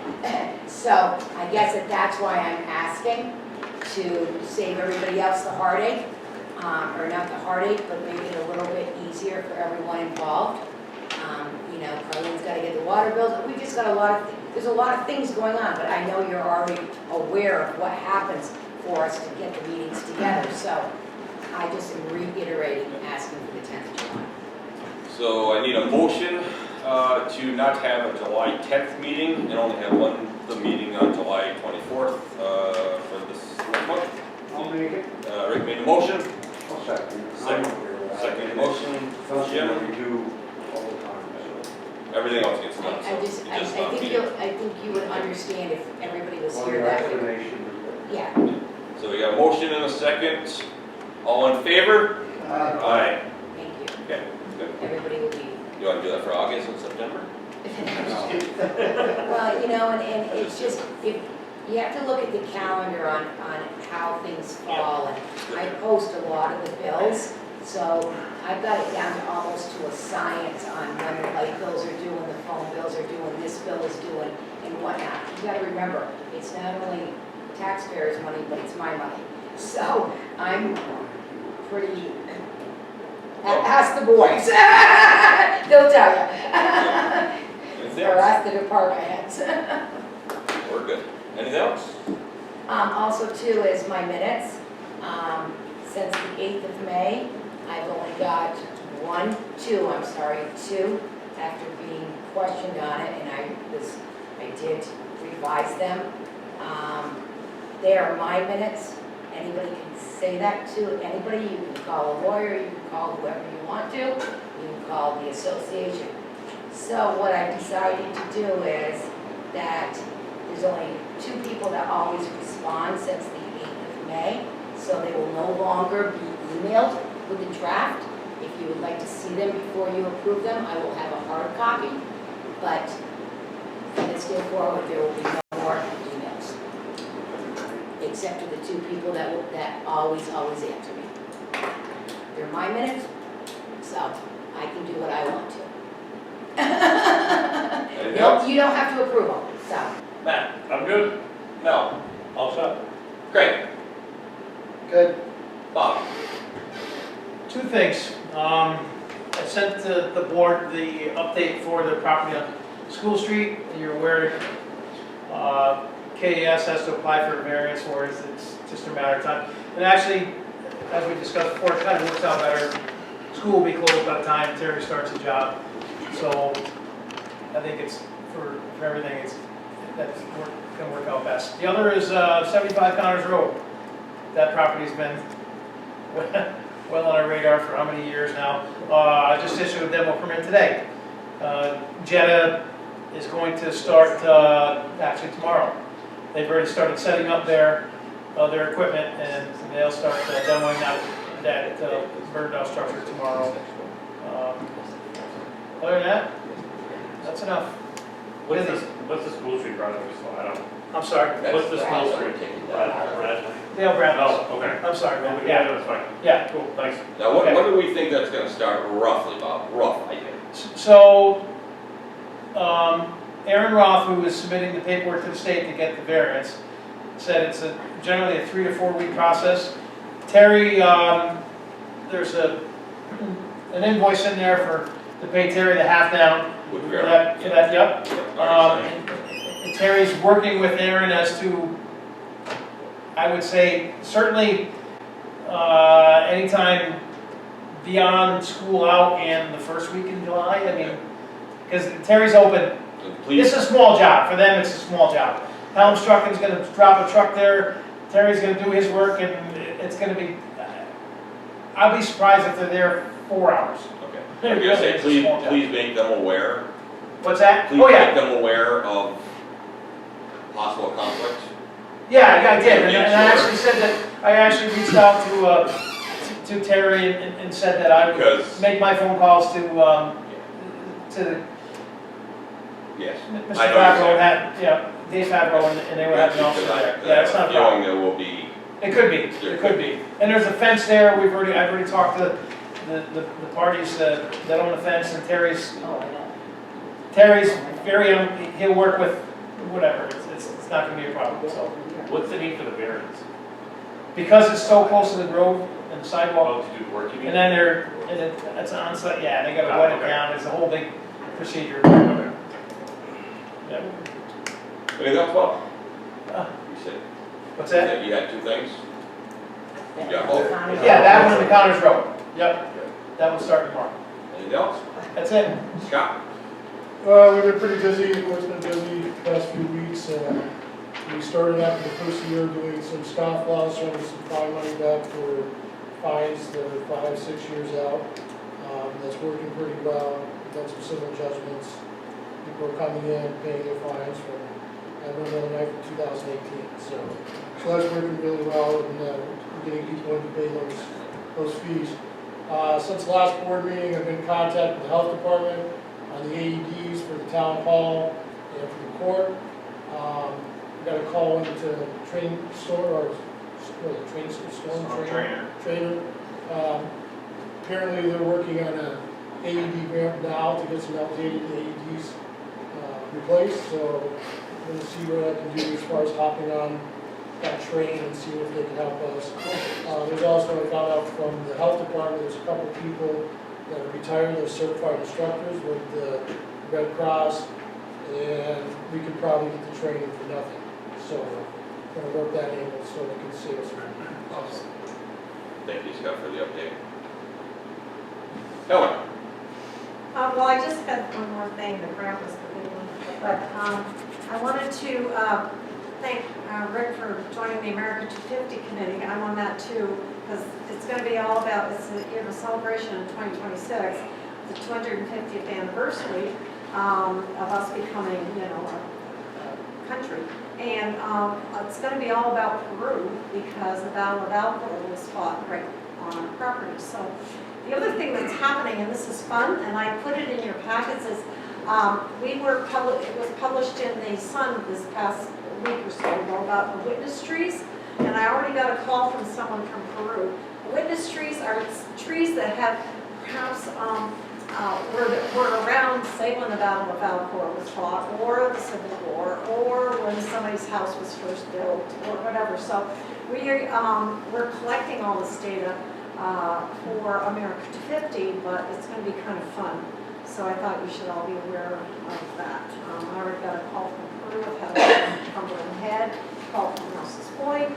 So I guess that's why I'm asking, to save everybody else the heartache, or not the heartache, but make it a little bit easier for everyone involved. You know, Carlene's gotta get the water bills, we just got there's a lot of things going on, but I know you're already aware of what happens for us to get the meetings together, so I just am reiterating, asking for the 10th of July. So I need a motion to not have a July 10th meeting and only have the meeting on July 24th for this month. I'll make it. Rick made a motion. I'll second. Second motion. Something Jim. that we do all the time. Everything else gets done. I think you would understand if everybody was All here your that way. explanation is good. Yeah, So we got a motion and a second. All in favor? Aye. thank you. Okay, good. Everybody will be. You want to do that for August and September? Well, you know, and it's just, if, you have to look at the calendar on how things fall, and I post a lot of the bills, so I've got it down to almost to a science on when the light bills are due, and the phone bills are due, and this bill is due, and whatnot. You gotta remember, it's not only taxpayers' money, but it's my money. So, I'm pretty, ask the boys. They'll tell you. Anything Or else? ask the department heads. We're good. Anything else? Also too is my minutes. Since the 8th of May, I've only got two, after being questioned on it, and I did revise them. They are my minutes. Anybody can say that to anybody. You can call a lawyer, you can call whoever you want to, you can call the association. So what I decided to do is that there's only 2 people that always respond since the 8th of May, so they will no longer be emailed with the draft. If you would like to see them before you approve them, I will have a hard copy, but from this day forward, there will be no more emails, except for the 2 people that always answer me. They're my minutes, so I can do what I want to. Anything else? You don't have to approve them, so. Matt? I'm good. No. All set. Great. Good. Bob? 2 things. I sent the board the update for the property on School Street. You're aware KAS has to apply for a variance for it. It's just a matter of time. And actually, as we discussed before, it kind of works out better. School will be closed by the time Terry starts the job. So I think it's, for everything, that's going to work out best. The other is 75 Connors Road. That property's been well on our radar for how many years now. I just issued a demo permit today. Jetta is going to start actually tomorrow. They've already started setting up their equipment, and they'll start demoing that burned out structure tomorrow. Other than that, that's enough. What's the School Street project? I don't. I'm sorry. What's the School Street? Dale Brown. Oh, okay. I'm sorry, man. Yeah, that's fine. Yeah. Cool, thanks. Now, Okay. when do we think that's going to start roughly, Bob? Rough idea. So, Aaron Roth, who is submitting the paperwork to the state to get the variance, said it's generally a 3 to 4 week process. Terry, there's a an invoice in there to pay Terry the half down With for Vera. that, yep. Already signed. And Terry's working with Aaron as to, I would say, certainly, anytime beyond school out and the first week in July, I mean, because Terry's open. Please, It's a small job, for them, it's a small job. Helms Trucking's gonna drop a truck there, Terry's gonna do his work, and it's gonna be, I'll be surprised if they're there 4 hours. okay. I'm gonna say, please make them aware. What's that? Please Oh, make yeah, them aware of possible conflict. yeah, I did, and Make I sure. actually said that, I actually reached out to Terry and said that I would Because- make my phone calls to Yes. Mr. I know Favreau, exactly. Dave Favreau, and they would have an officer there. Yeah, it's not a problem. There will be, It could be, it could be. And there's a fence there, I've already talked to the parties that own the fence, and Terry's very, he'll work with whatever, it's not gonna be a problem, so. What's the need for the variance? Because it's so close to the road and the sidewalk, Oh, to do the work you mean? and then it's on site, yeah, they gotta Oh, wet it okay. down, it's a whole big procedure. Okay. Yeah. anything else, Bob? Uh, You said, What's that? you had 2 things? Yeah, both. Yeah, that one and the Connors Road, yep, that one's starting tomorrow. Anything else? That's it. Scott? We've been pretty busy, it's been busy the past few weeks. We started after the first year doing some scofflaws, trying to get some fine money back for fines that are 5, 6 years out. That's working pretty well. We've done some civil judgments. People are coming in, paying their fines from, I remember the night from 2018. So that's working really well, and we're getting people in to pay those fees. Since the last board meeting, I've been in contact with the health department on the AEDs for the town hall and for the court. We got a call into the train store, or what is it, train store? Trainer. Apparently they're working on a AED ramp now to get some outdated AEDs replaced, so I'm gonna see what I can do as far as hopping on that train and see if they can help us. There's also, I found out from the health department, there's a couple people that are retired, they're certified instructors with the Red Cross, and we could probably get the training for nothing. So, I'm gonna work that in so we can save us some money. Awesome. Thank you, Scott, for the update. Helen? Well, I just had one more thing, the grant was the big one, but I wanted to thank Rick for joining the America 250 committee. I'm on that too, because it's going to be all about, it's a celebration in 2026, the 250th anniversary of us becoming, a country. And it's going to be all about Peru, because the Battle of Alcor was fought right on our property. So the other thing that's happening, and this is fun, and I put it in your packets, is it was published in the Sun this past week or so ago about the witness trees, and I already got a call from someone from Peru. Witness trees are trees that have perhaps were around, say, when the Battle of Alcor was fought, or the Civil War, or when somebody's house was first built, or whatever. So we're collecting all this data for America 250, but it's going to be kind of fun. So I thought you should all be aware of that. I already got a call from Peru, I've had a Cumberland Head, a call from Rouse's Point,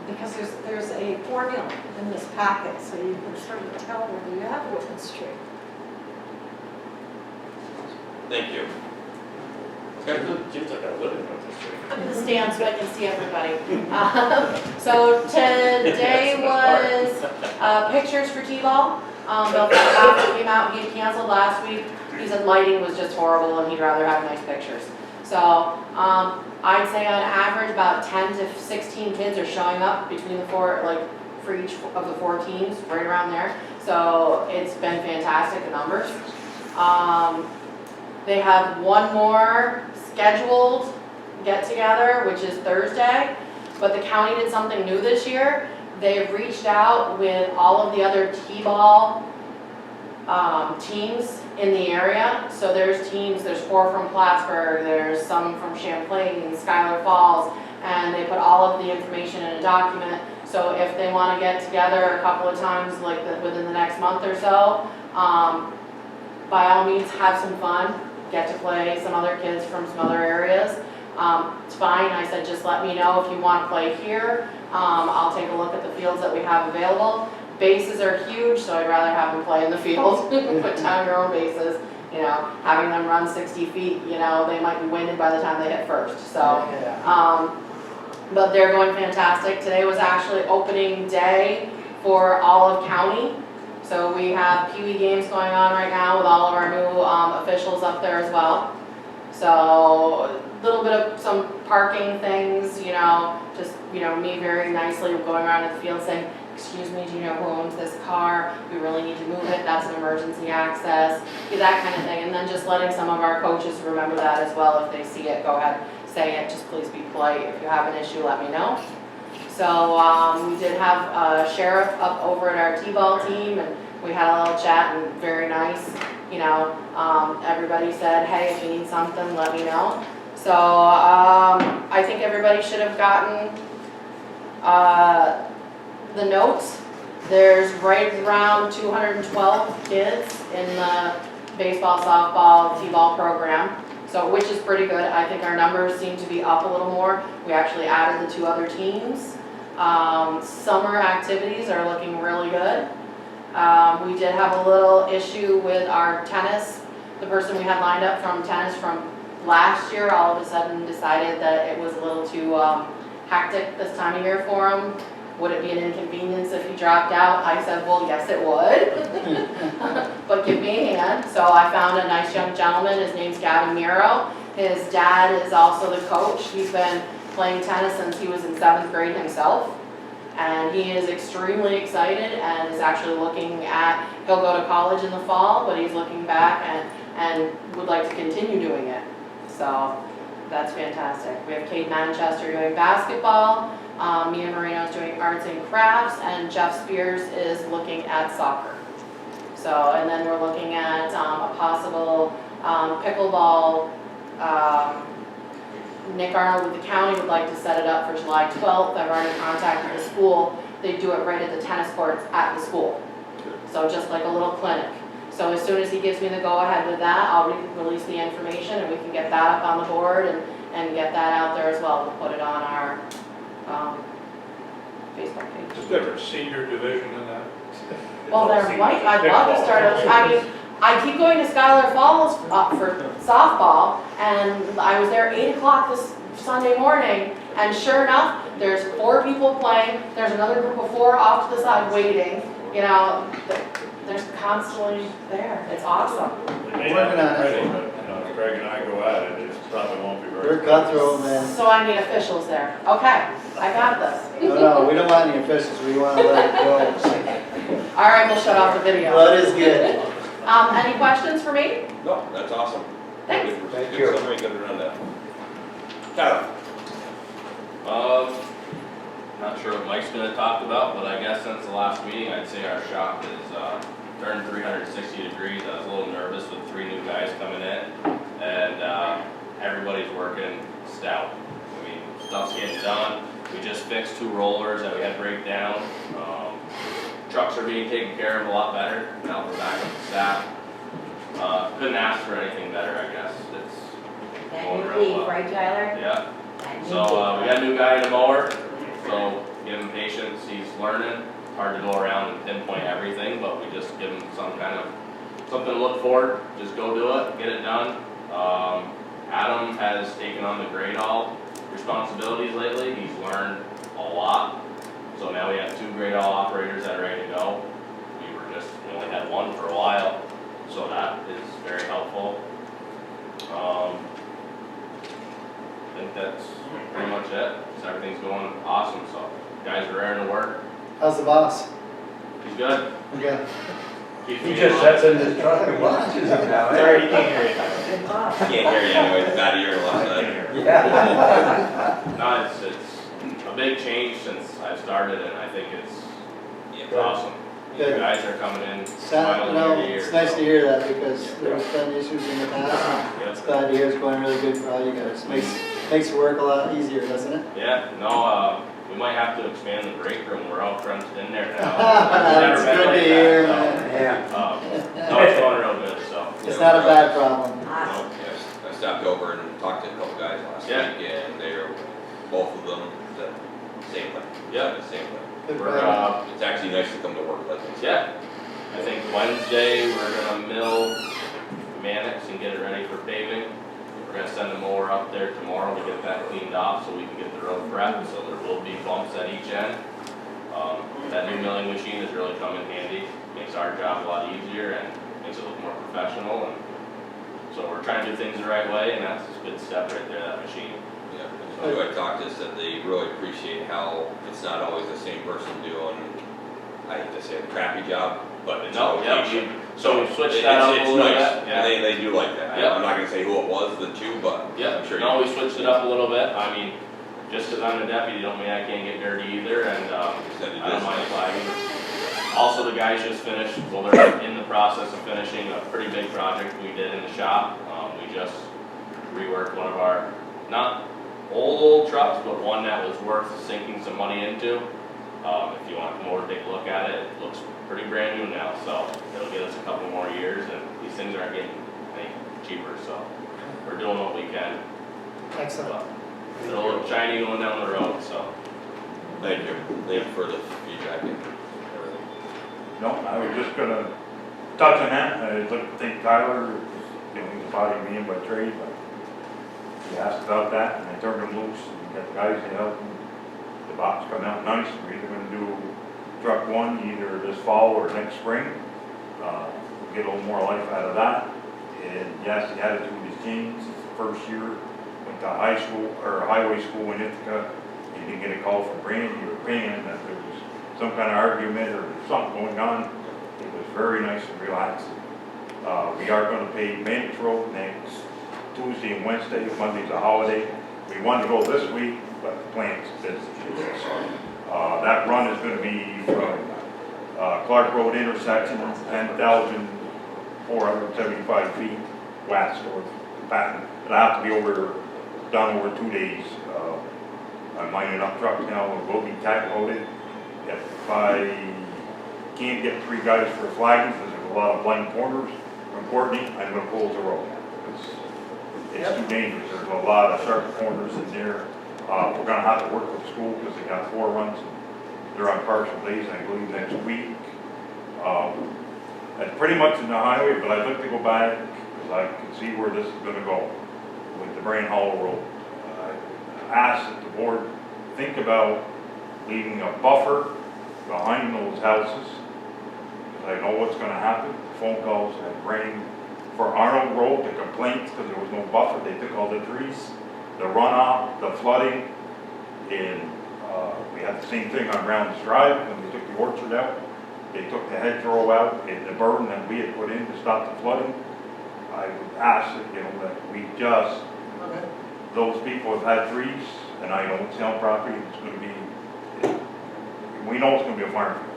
because there's a formula in this packet, so you can sort of tell whether you have a witness tree. Thank you. Jim's like a living with this tree. I'm gonna stand so I can see everybody. So today was pictures for T-ball. Bill Foster came out, he had canceled last week. He said lighting was just horrible and he'd rather have nice pictures. So I'd say on average about 10 to 16 kids are showing up between the for each of the 4 teams, right around there. So it's been fantastic, the numbers. They have one more scheduled get-together, which is Thursday, but the county did something new this year. They've reached out with all of the other T-ball teams in the area. So there's 4 from Plattsburgh, there's some from Champlain, Schuyler Falls, and they put all of the information in a document. So So if they want to get together a couple of times, like within the next month or so, by all means, have some fun. Get to play some other kids from some other areas. It's fine. I said, just let me know if you want to play here. I'll take a look at the fields that we have available. Bases are huge, so I'd rather have them play in the field. Put down your own bases. You know, having them run 60 feet, you know, they might be winded by the time they hit first. So, but they're going fantastic. Today was actually opening day for all of county. So we have Pee Wee games going on right now with all of our new officials up there as well. So a little bit of some parking things, you know, just, you know, me very nicely going around in the field saying, excuse me, do you know who owns this car? We really need to move it. That's an emergency access, that kind of thing. And then just letting some of our coaches remember that as well. If they see it, go ahead, say it. Just please be polite. If you have an issue, let me know. So we did have a sheriff up over at our T-ball team, and we had a little chat, and very nice. You know, everybody said, hey, if you need something, let me know. So I think everybody should have gotten the notes. There's right around 212 kids in the baseball, softball, T-ball program. So, which is pretty good. I think our numbers seem to be up a little more. We actually added the 2 other teams. Summer activities are looking really good. We did have a little issue with our tennis. The person we had lined up from tennis from last year all of a sudden decided that it was a little too hectic this time of year for him. Would it be an inconvenience if he dropped out? I said, well, yes, it would. But give me a hand. So I found a nice young gentleman. His name's Gavin Miro. His dad is also the coach. He's been playing tennis since he was in 7th grade himself. And he is extremely excited and is actually looking at, he'll go to college in the fall, but he's looking back and would like to continue doing it. So that's fantastic. We have Kate Manchester doing basketball. Mia Moreno's doing arts and crafts, and Jeff Spears is looking at soccer. So, and then we're looking at a possible pickleball. Nick Arnold with the county would like to set it up for July 12th. I've already contacted the school. They do it right at the tennis courts at the school. So just like a little clinic. So as soon as he gives me the go-ahead with that, I'll release the information and we can get that up on the board and get that out there as well. We'll put it on our Facebook page. Is there a senior division in that? Well, there might. I'd love to start. I mean, I keep going to Schuyler Falls for softball, and I was there 8 o'clock this Sunday morning, and sure enough, there's 4 people playing. There's another group of 4 off to the side waiting. You know, there's constantly there. It's awesome. They may not be ready, but you know, if Greg and I go at it, it probably won't be very. We're cutthroat, man. So I need officials there. Okay, I got this. No, we don't want any officials. We want to let it go. All right, we'll shut off the video. Blood is good. Any questions for me? No, that's awesome. Thanks. Thank you. Somebody could have done that. Tyler. Not sure what Mike's gonna talk about, but I guess since the last meeting, I'd say our shop is turned 360 degrees. I was a little nervous with 3 new guys coming in, and everybody's working stout. I mean, stuff's getting done. We just fixed 2 rollers that we had break down. Trucks are being taken care of a lot better. Now we're back with the staff. Couldn't ask for anything better, I guess. It's going real well. Right, Tyler? Yeah. So we got a new guy in the mower, so give him patience. He's learning. Hard to go around and pinpoint everything, but we just give him something to look for. Just go do it, get it done. Adam has taken on the grade all responsibilities lately. He's learned a lot. So now we have 2 grade all operators that are ready to go. We only had 1 for a while, so that is very helpful. I think that's pretty much it. So everything's going awesome, so guys are raring to work. How's the boss? He's good. Okay. He just sits in his truck and watches it now. Sorry, you can't hear you. Can't hear you anyway, it's out of your left. Yeah. No, it's a big change since I've started, and I think it's awesome. You Good. guys are coming in, You smiling know, ear to ear. it's nice to hear that because there's been issues in the past. And it's glad to hear it's going really good for all you guys. Makes the work a lot easier, doesn't it? Yeah, no, we might have to expand the break room all crunched in there now. That's It's never good been to like hear, that, man. so, no, it's going real good, so. It's not a bad problem. Yes, I stopped over and talked to a couple guys last week, Yeah. and they were, both of them, said same thing. Yeah. The same thing. Good We're, plan. It's actually nice to come to work like this. yeah, I think Wednesday, we're gonna mill Mannix and get it ready for paving. We're gonna send the mower up there tomorrow to get that cleaned off so we can get the road prepped, so there will be bumps at each end. That new milling machine has really come in handy, makes our job a lot easier and makes it look more professional, and so we're trying to do things the right way, and that's a good step right there, that machine. Yeah, and who I talked to said they really appreciate how it's not always the same person doing, I hate to say a crappy job, but it's No, yeah, rotation. so we switched that up a It's little bit, nice, yeah. and they do like that. Yep. I'm not gonna say who it was, the two, but Yeah, I'm sure no, you. we switched it up a little bit, I mean, just because I'm a deputy don't mean I can't get dirty either, and, I don't mind flagging. Also, the guys just finished, well, they're in the process of finishing a pretty big project we did in the shop. We just reworked one of our, not old trucks, but one that was worth sinking some money into. If you want to come over and take a look at it, it looks pretty brand new now, so it'll get us a couple more years, and these things aren't getting any cheaper, so we're doing what we can. Excellent. But they're a little shiny going down the road, so. Thank you for the feedback and everything. No, I was just gonna touch on that. I think Tyler, you know, he's a body man by trade, but he asked about that, and I turned him loose, and got the guys to help him. The box come out nice. We're either gonna do truck one either this fall or next spring. Get a little more life out of that. And yes, the attitude has changed. It's the first year, went to high school, or highway school in Ithaca. He didn't get a call from Brandy or Pam that there was some kind of argument or something going on. It was very nice and relaxing. We are gonna pay Mannix Road next Tuesday and Wednesday. Monday's a holiday. We wanted to go this week, but the plant's busy. That run is gonna be from Clark Road intersection, 10,475 feet west north Patton. It'll have to be done over 2 days. I'm lining up trucks now, we'll be tack loaded. If I can't get 3 guys for flagging, because there's a lot of blind corners from Courtney, I'm gonna close the road. It's too dangerous, there's a lot of sharp corners in there. We're gonna have to work with the school, because they got 4 runs, and they're on partial days, I believe, next week. That's pretty much in the highway, but I'd like to go back, because I can see where this is gonna go with the Brain Hollow Road. I asked that the board think about leaving a buffer behind those houses, because I know what's gonna happen. Phone calls have rang for Arnold Road, the complaints, because there was no buffer, they took all the trees, the runoff, the flooding, and we had the same thing on Rounds Drive when they took the orchard out. They took the hedgerow out and the burn that we had put in to stop the flooding. I would ask that, you know, that we just, those people have had trees, and I know it's town property, it's gonna be, we know it's gonna be a farm field.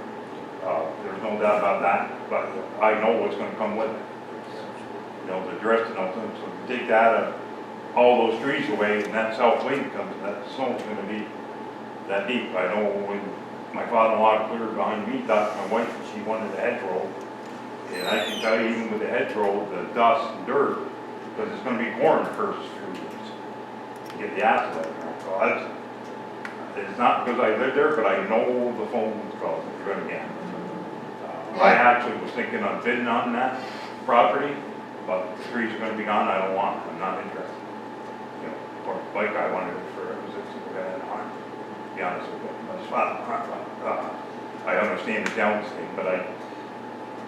There's no doubt about that, but I know what's gonna come with it. You know, the drifting of them, so if you take that, all those trees away, and that south wind comes, that snow's gonna be that deep. I know when my father-in-law cleared behind me, thought my wife, she wanted a hedgerow. And I can tell you, even with the hedgerow, the dust and dirt, because it's gonna be corn the first few years. Get the acid out there. So it's not because I live there, but I know the phone calls that you're gonna get. I actually was thinking on bidding on that property, but the trees are gonna be gone, I don't want it, I'm not interested. You know, or like I wanted it for, it was a to be honest with you. I understand the downs thing, but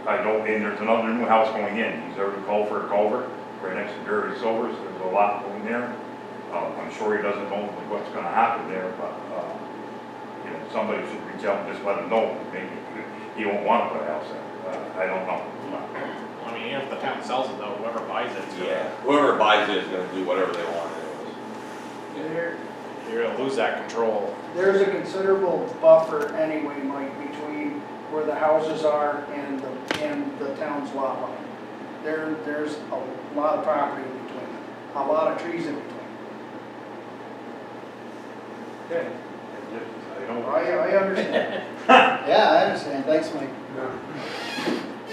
I don't, and there's another new house going in. He's already called for a culvert right next to Jerry Silver's. There's a lot going there. I'm sure he doesn't know what's gonna happen there, but, you know, somebody should reach out and just let him know. Maybe he won't want to put a house there. I don't know. I mean, if the town sells it though, whoever buys it's gonna, Whoever buys it is gonna do whatever they want anyways. you're gonna lose that control. There's a considerable buffer anyway, Mike, between where the houses are and the town's lot line. There's a lot of property in between, a lot of trees in between. Okay. I know. I understand. Yeah, I understand, thanks, Mike.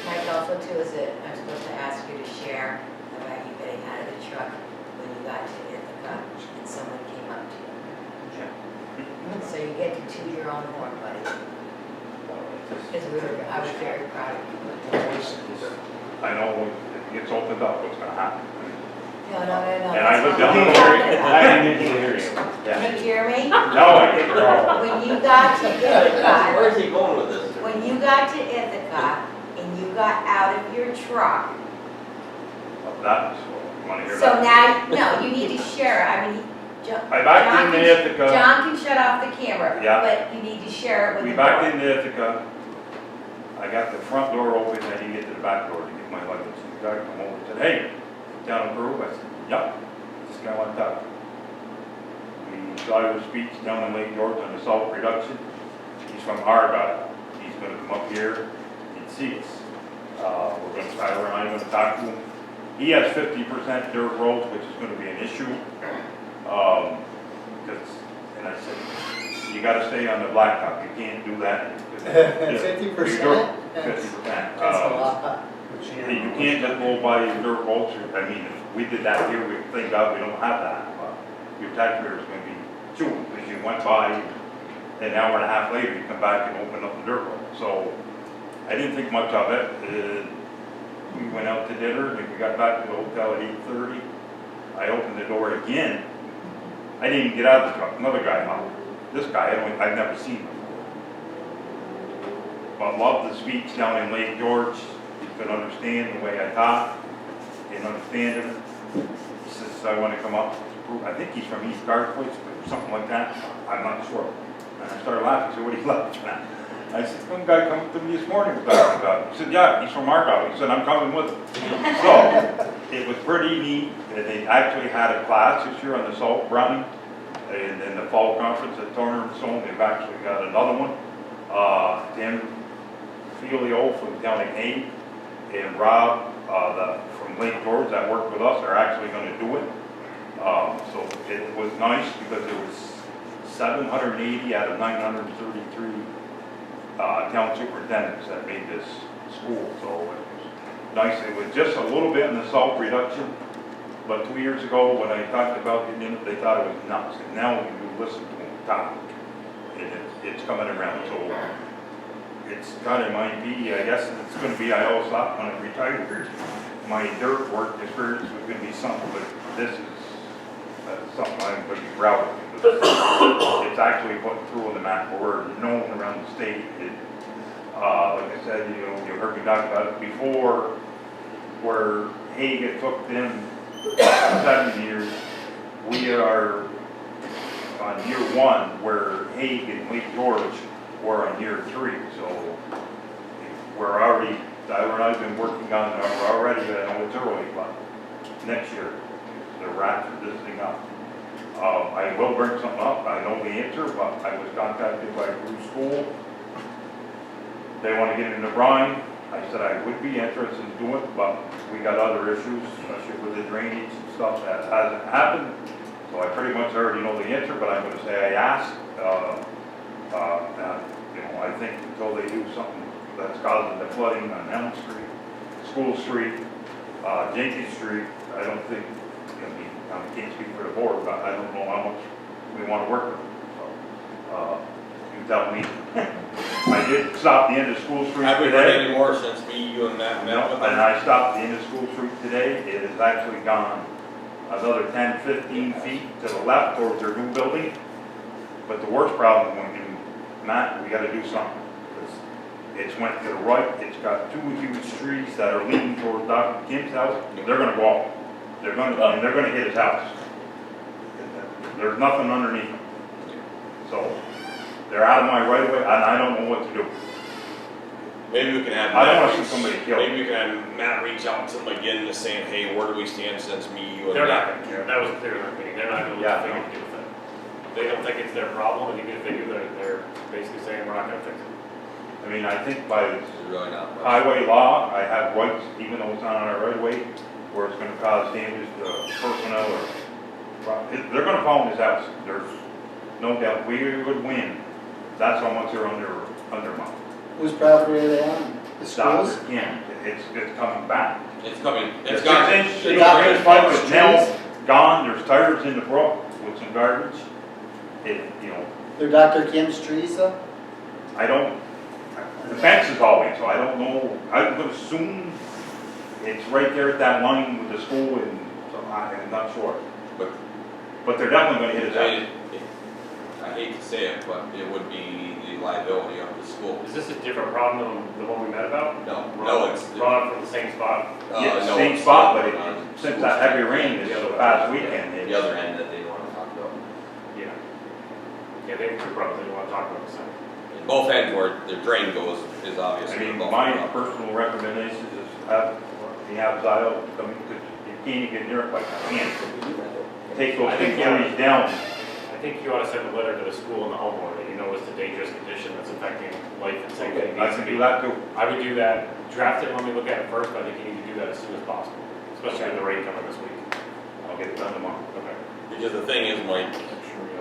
Mike, also too, is it, I'm supposed to ask you to share about you getting out of the truck when you got to Ithaca and someone came up to you. So you get to toot your own horn, buddy. Because I was very proud of you. I know when it gets opened up, what's gonna happen. No. And I lived down the there. I didn't hear you. Can you hear me? No, I can't. When you got to Ithaca, Where's he going with this? when you got to Ithaca and you got out of your truck, That's, you wanna hear so that? now, no, you need to share, I mean, I backed into Ithaca. John can shut off the camera, Yeah. but you need to share it with We the backed board. into Ithaca. I got the front door open, I didn't get to the back door to get my license. The guy come over and said, hey, down in Peru? I said, yep, this guy went out. We saw his speech down in Lake George on the salt reduction. He's from Argyle. He's gonna come up here and see us. Tyler and I are gonna talk to him. He has 50% dirt roads, which is gonna be an issue. And I said, you gotta stay on the blacktop, you can't do that. 50%? 50%. That's a lot. You can't just go by your dirt roads, I mean, if we did that here, we thank God we don't have that. Your taxpayers gonna be chewing, because you went by, an hour and a half later, you come back and open up the dirt road. So, I didn't think much of it. We went out to dinner, and we got back to the hotel at 8:30. I opened the door again. I didn't even get out of the truck, another guy out. This guy, I've never seen before. But loved the speech down in Lake George. He could understand the way I talk, and understand it. He says, I want to come up. I think he's from East Garfield or something like that. I'm not sure. And I started laughing, so what are you laughing at? I said, some guy come to me this morning was talking about it. He said, yeah, he's from Argyle. He said, I'm coming with him. So, it was pretty neat. They actually had a class this year on the salt running. And in the fall conference at Turner and Stone, they've actually got another one. Tim Filio from County Hague and Rob from Lake George that worked with us are actually going to do it. So it was nice because there was 780 out of 933 town superintendents that made this school. So it was nice. It was just a little bit in the salt reduction. But 2 years ago, when I talked about getting in it, they thought it was nuts. And now when you listen to them talk, it's coming around. So it's kind of might be, I guess it's going to be, I always thought when I retired, my dirt work experience was going to be something, but this is something I'm going to be proud of. It's actually put through on the map. We're known around the state. Like I said, you heard me talk about it before, where Hague took them 7 years. We are on year 1, where Hague and Lake George were on year 3. So we're already, Tyler and I have been working on, we're already, I know it's early, but next year, the rats are this thing up. I will bring something up, I know the answer, but I was contacted by Peru School. They want to get into brine. I said I would be interested in doing it, but we got other issues, especially with the drainage and stuff that hasn't happened. So I pretty much already know the answer, but I'm going to say I asked. I think until they do something that's causing the flooding on Elm Street, School Street, Jenkins Street, I don't think, I can't speak for the board, but I don't know how much we want to work with them. So, you tell me. I did stop the end of School Street Have we today. heard any more since you and Matt met with them? And I stopped the end of School Street today. It has actually gone another 10, 15 feet to the left towards their new building. But the worst problem, Matt, we got to do something. It's went to the right. It's got 2 huge trees that are leaning towards Dr. Kim's house. They're going to go off. They're going to hit his house. There's nothing underneath them. So they're out of my right of way, and I don't know what to do. Maybe we can have. I don't want to see somebody killed. Maybe we can have Matt reach out to them again to saying, hey, where do we stand since me, you, and They're not Matt? gonna care, that was clear in our meeting, they're not gonna look at to do with it. They don't think it's their problem, and even if they do, they're basically saying, we're not gonna fix it. I mean, I think by Really not much. highway law, I have rights, even though it's not on our right of way, where it's going to cause damage to personnel or they're going to fall in his house. There's no doubt we would win That's how much they're under money. Whose property are they on? The schools? Dr. Kim, it's coming back. It's coming, it's The gone. 6-inch, The doctor's pipe is trees? now gone, there's tires in the brook with some garbage. They're Dr. Kim's trees though? I don't, the fence is always, so I don't know, I would assume it's right there at that line with the school and, so I'm not sure. But they're definitely gonna hit it out. I hate to say it, but it would be the liability of the school. Is this a different problem than the one we met about? No, it's. Brought up from the same spot? Yeah, no, same it's spot, not but on since school that heavy side. rain this The other past one. weekend, The other end that they want to talk about. Yeah. Yeah, they have two problems they want to talk about the same. And both ends where the drain goes is I obviously. mean, above my the rock. personal recommendation is have Zio come, because you can't even get near it like hand. Take those I big think, yeah. trees down. I think you ought to send a letter to the school and the homeowner that you know is the dangerous condition that's affecting life and safety. I can do that too. I would do that, draft it, let me look at it first, but I think you need to do that as soon as possible, especially with the rain coming this week. I'll get it done tomorrow. Okay. Because the thing is, Mike,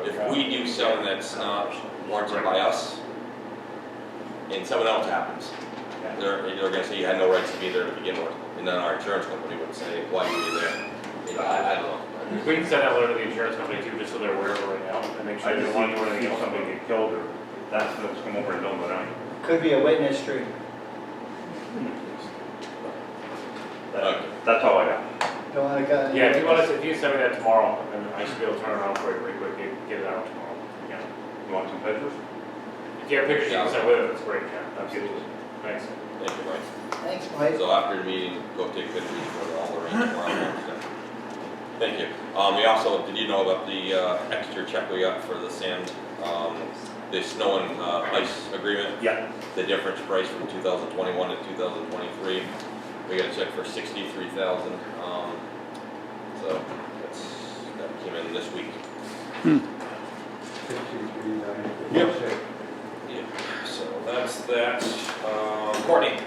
if we do something that's not warranted by us, and someone else happens, they're gonna say you had no rights to be there to begin with, and then our insurance company would say, why were you there? You know, I don't know. We can send that letter to the insurance company too, just so they're aware of it right now, and make sure I they just don't want want to do to anything see else. somebody get killed or that's what's come over and done with it. Could be a witness tree. That's all I got. Don't want to. Yeah, if you send me that tomorrow, then I should be able to turn around for you pretty quick, get it out tomorrow. Yeah. You want some pictures? If you have pictures you can send with it, that's great, yeah, absolutely. Thanks. Thank you, Mike. Thanks, Mike. So after the meeting, go take pictures for all the rain tomorrow. Thank you. We also, did you know about the extra check we got for the sand, the snow and ice agreement? Yeah. The difference price from 2021 to 2023. We got a check for $63,000. So that came in this week. Yep. Yep. So that's that. Courtney.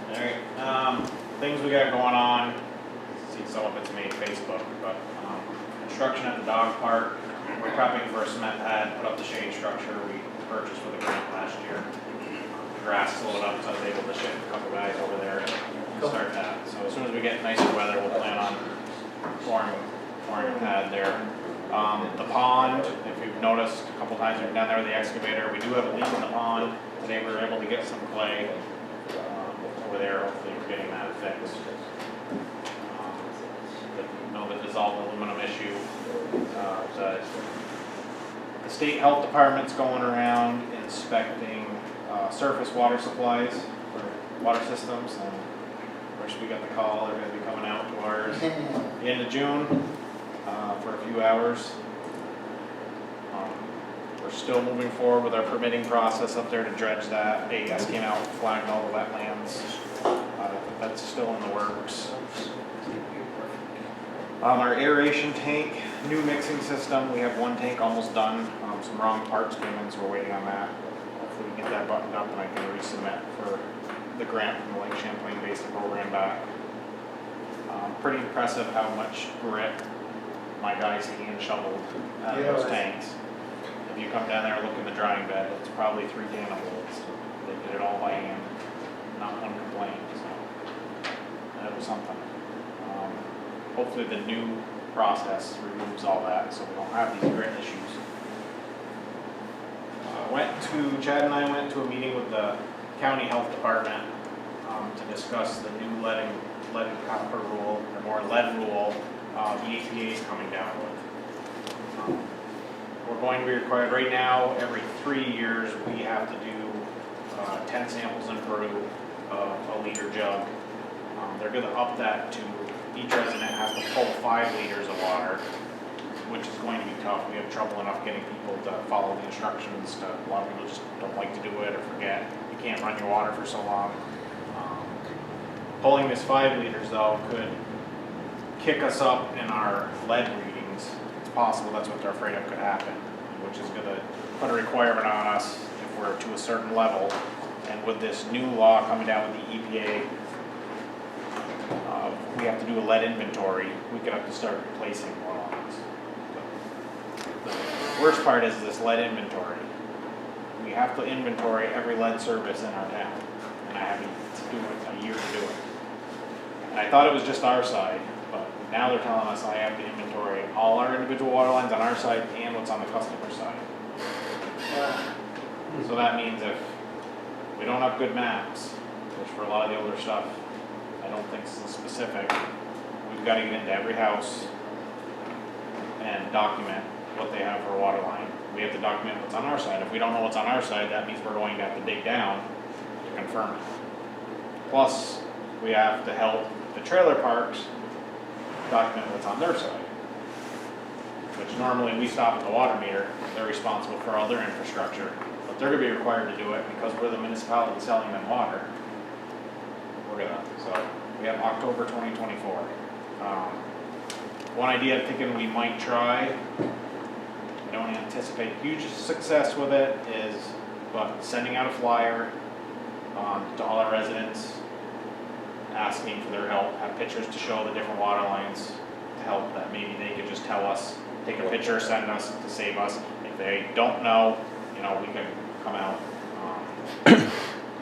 Alright, things we got going on, see some of it's made Facebook, but, construction at the dog park, we're prepping for a cement pad, put up the shade structure we purchased with a grant last year. The grass slowed up, so I was able to ship a couple guys over there and start that. So as soon as we get nicer weather, we'll plan on pouring a pad there. The pond, if you've noticed a couple times we've been down there with the excavator, we do have a leak in the pond. Today we were able to get some clay over there, hopefully we're getting that fixed. The dissolved aluminum issue. The state health department's going around inspecting surface water supplies for water systems, and of course we got the call, they're going to be coming out to ours the end of June for a few hours. We're still moving forward with our permitting process up there to dredge that. AES came out, flagged all the wetlands. That's still in the works. Our aeration tank, new mixing system, we have one tank almost done. Some wrong parts came in, so we're waiting on that. Hopefully we get that buttoned up and I can resubmit for the grant from the Lake Champlain Basin program back. Pretty impressive how much grit my guys hand shoveled out of those tanks. If you come down there and look in the drying bed, it's probably 3 holes. They did it all by hand, not one complaint, so that was something. Hopefully the new process removes all that so we don't have these grit issues. Chad and I went to a meeting with the county health department to discuss the new lead and copper rule, or more lead rule the EPA is coming down with. We're going to be required right now, every 3 years, we have to do 10 samples in Peru of a liter jug. They're going to up that to each resident has to pull 5 liters of water, which is going to be tough. We have trouble enough getting people to follow the instructions. A lot of people just don't like to do it or forget. You can't run your water for so long. Pulling this 5 liters though could kick us up in our lead readings. It's possible that's what they're afraid of could happen, which is going to put a requirement on us if we're to a certain level. And with this new law coming down with the EPA, we have to do a lead inventory. We could have to start replacing more lines. The worst part is this lead inventory. have to inventory every lead service in our town. And I have to do it, a year to do it. And I thought it was just our side, but now they're telling us I have to inventory all our individual water lines on our side and what's on the customer side. So that means if we don't have good maps, which for a lot of the older stuff, I don't think is specific, we've got to get into every house and document what they have for a water line. We have to document what's on our side. If we don't know what's on our side, that means we're going to have to dig down to confirm it. Plus, we have to help the trailer parks document what's on their side. Which normally we stop at the water meter, they're responsible for all their infrastructure, but they're gonna be required to do it because we're the municipality selling them water. So we have October 2024. One idea I'm thinking we might try, I don't anticipate huge success with it, but sending out a flyer to all our residents, asking for their help, have pictures to show the different water lines to help, that maybe they could just tell us, take a picture, send us to save us. If they don't know, we can come out.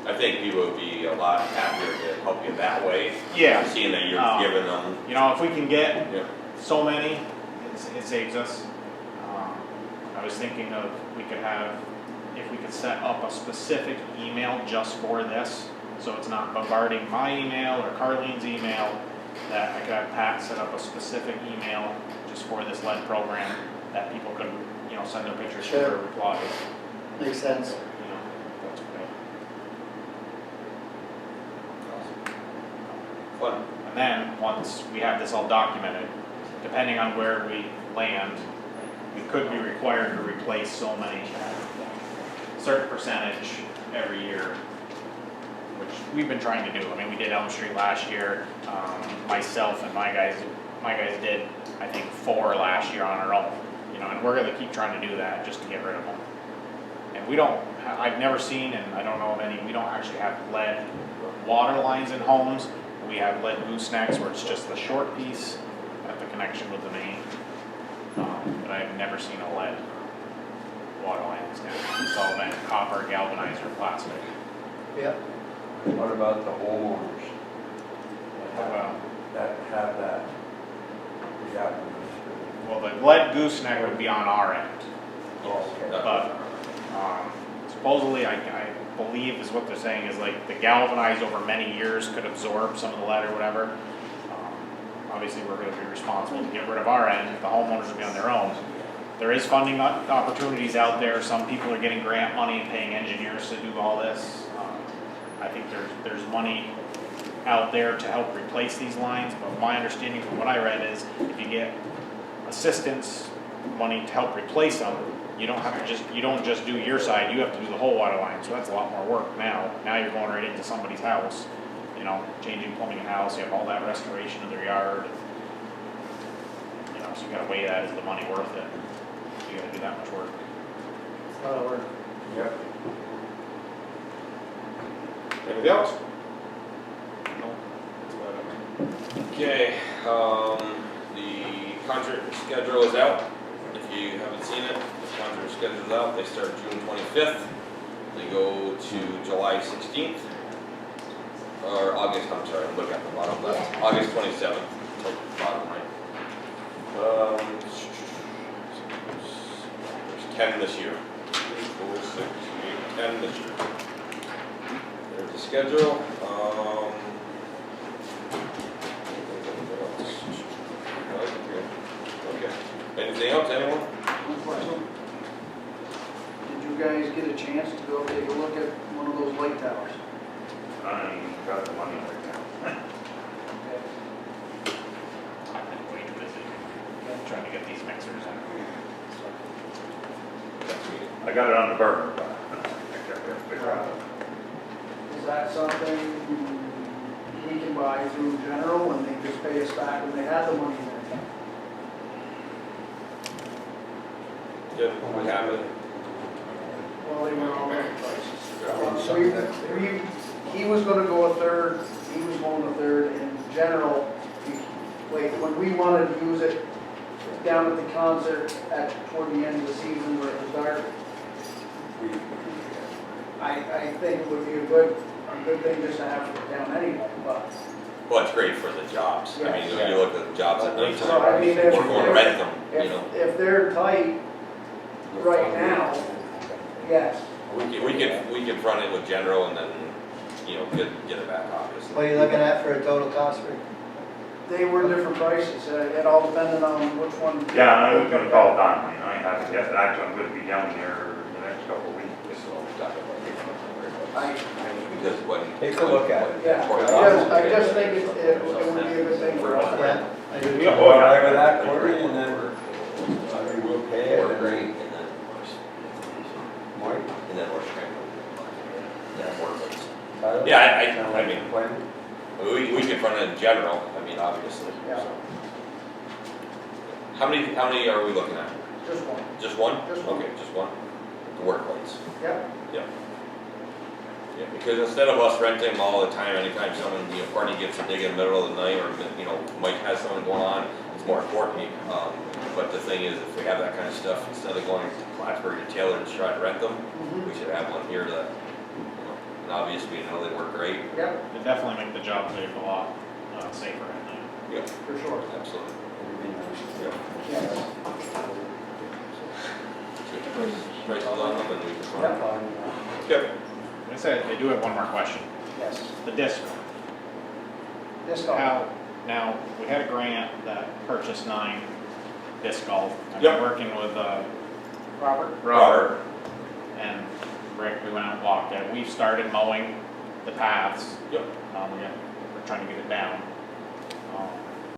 I think people would be a lot happier to help you that way. Yeah. Seeing that you're giving them. If we can get so many, it saves us. I was thinking of, if we could set up a specific email just for this, so it's not bombarding my email or Carlene's email, that I could have Pat set up a specific email just for this lead program that people could, send their pictures to or replies. Makes sense. That's okay. Fun. And then, once we have this all documented, depending on where we land, we could be required to replace so many, certain percentage every year, which we've been trying to do. I mean, we did Elm Street last year. Myself and my guys did, I think, 4 last year on our own. And we're gonna keep trying to do that just to get rid of them. And I've never seen, and I don't know of any, we don't actually have lead water lines in homes. We have lead goosenecks where it's just the short piece at the connection with the main. But I've never seen a lead water line in this town. It's all been copper, galvanized, or plastic. Yep. What about the homeowners that have that? Well, the lead gooseneck would be on our end. Okay. But supposedly, I believe is what they're saying is like the galvanized over many years could absorb some of the lead or whatever. Obviously, we're going to be responsible to get rid of our end. The homeowners will be on their own. There is funding opportunities out there. Some people are getting grant money and paying engineers to do all this. I think there's money out there to help replace these lines, but my understanding from what I read is if you get assistance money to help replace them, you don't just do your side, you have to do the whole water line, so that's a lot more work now. Now you're going right into somebody's house, changing plumbing in the house, you have all that restoration of their yard. So you gotta weigh that, is the money worth it? You gotta do that much work. It's a lot of work. Yep. Anything else? Okay, the concert schedule is out. If you haven't seen it, the concert schedule is out. They start June 25th. They go to July 16th. Or August, I'm sorry, look at the bottom left. August 27th, till the bottom right. There's 10 this year. 3, 4, 6, 8, 10 this year. There's the schedule. Okay. Anything else, anyone? Did you guys get a chance to go take a look at one of those light towers? I ain't got the money right now. I've been way too busy trying to get these mixers in. I got it on the burner, but I got to figure out. Is that something we can buy through general and they just pay us back when they have the money in their account? Yep, we have it. Well, they were all different prices. He was gonna go a third, he was going a third. In general, when we wanted to use it down at the concert toward the end of the season where it was dark, I think it would be a good thing just to have for the town anyway, but. Well, it's great for the jobs. I mean, when you look at the jobs at night So, I mean, time, we're going to rent them, you know. If they're tight right now, yes. We can front it with general and then, you know, get it back, obviously. What are you looking at for a total cost, Rick? They were different prices, it all depended on which one. Yeah, I was gonna call Don, you know, I haven't yet, actually, I'm gonna be down there the next couple of weeks, so. Because when. Take a look at it. Yeah, I just think it would be a good thing for us. Yeah, I do. Yeah, All oh, right yeah. with that, Cory, and then, I mean, we'll pay it, We're and great, then, and then, Mike? and then we're scrambling. Yeah, work. Tyler? Yeah, Sound I like mean, a plan? we can front it in general, I mean, obviously. Yeah. so. How many are we looking at? Just one. Just one? Just one. Okay, just one. The work lights. Yep. Yeah, because instead of us renting them all the time, anytime someone, you know, party gets a dig in the middle of the night, or, you know, Mike has something going on, it's more important. But the thing is, if we have that kind of stuff, instead of going to Plattsburgh to Taylor to try to rent them, we should have one here that, you know, and obviously, we know they work great. Yep, It definitely make the job safe a lot safer at night. Yep, for sure. absolutely. It'd be nice. Yep. Yes. Get the prices on them and we can front Yep. them. Yep. I said, I do have one more question. Yes. The disc. This golf. How, now, we had a grant that purchased 9 disc golf. I've Yep. been working with Robert? Robert and Rick, we went out and walked it. We've started mowing the paths. Yep. We're trying to get it down.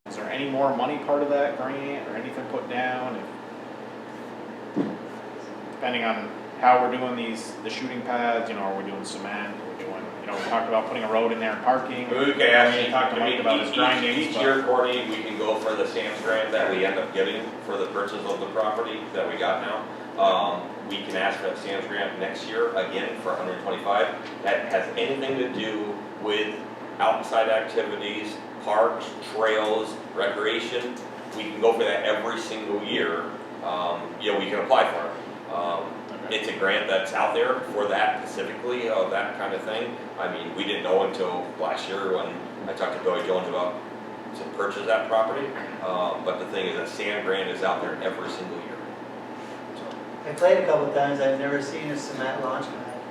Is there any more money part of that grant or anything put down? Depending on how we're doing the shooting pads, you know, are we doing cement? Are we doing, you know, we talked about putting a road in there and parking. We can actually, talk to Mike about his grindings. each year, Courtney, we can go for the SAM's grant that we end up getting for the purchase of the property that we got now. We can ask for that SAM's grant next year, again, for 125. That has anything to do with outside activities, parks, trails, recreation. We can go for that every single year. Yeah, we can apply for it. It's a grant that's out there for that specifically, that kind of thing. I mean, we didn't know until last year when I talked to Billy Jones about to purchase that property. But the thing is, that SAM grant is out there every single year. I played a couple of times, I've never seen a cement launch pad.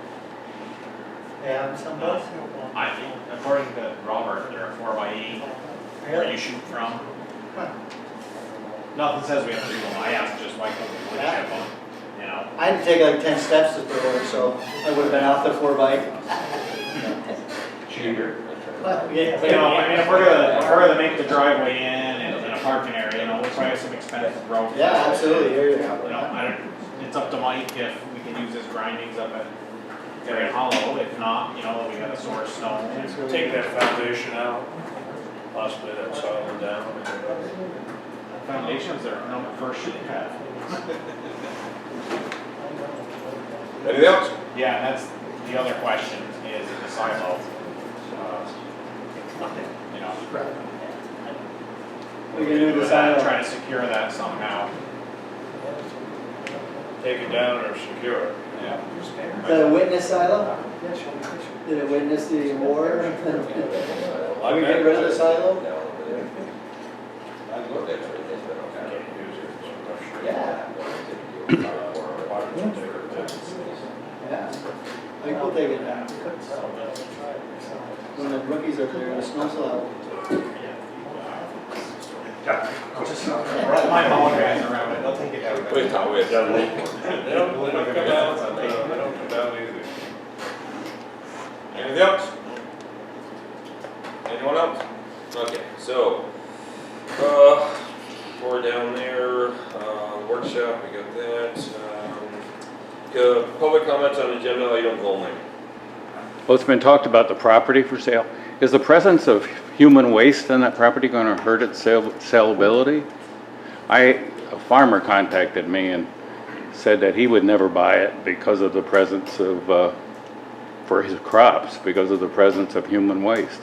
Yeah, someplace? I think, according to Robert, they're a 4x8 where you shoot from. Nothing says we have to do them. I asked just why couldn't we wood chip them, you know? I had to take like 10 steps to throw it, so I would have been out the 4x. Cheater. Yeah. You know, I mean, if we're gonna make the driveway in a parking area, you know, we'll try some expensive road. Yeah, absolutely, here you go. You know, it's up to Mike if we can use his grindings up at Very Hollow. If not, you know, we got a source stone. Take that foundation out, possibly that solid down. Foundations are number first shooting pad. Anything else? Yeah, and that's the other question is the silo. You know, We can do the silo. try to secure that somehow. Take it down or secure it. Yeah. Is that a witness silo? Did it witness the war? Are we getting rid of the silo? Yeah. Yeah. I think we'll take it down. When the rookies are there, the snow plow. My mom guys around it, they'll take it down. Wait, how we They don't come down, they don't come down either. Anything else? Anyone else? Okay, so, we're down there, workshop, we got that. Public comments on agenda items only. Well, it's been talked about the property for sale. Is the presence of human waste on that property going to hurt its sellability? A farmer contacted me and said that he would never buy it because of the presence of, for his crops, because of the presence of human waste.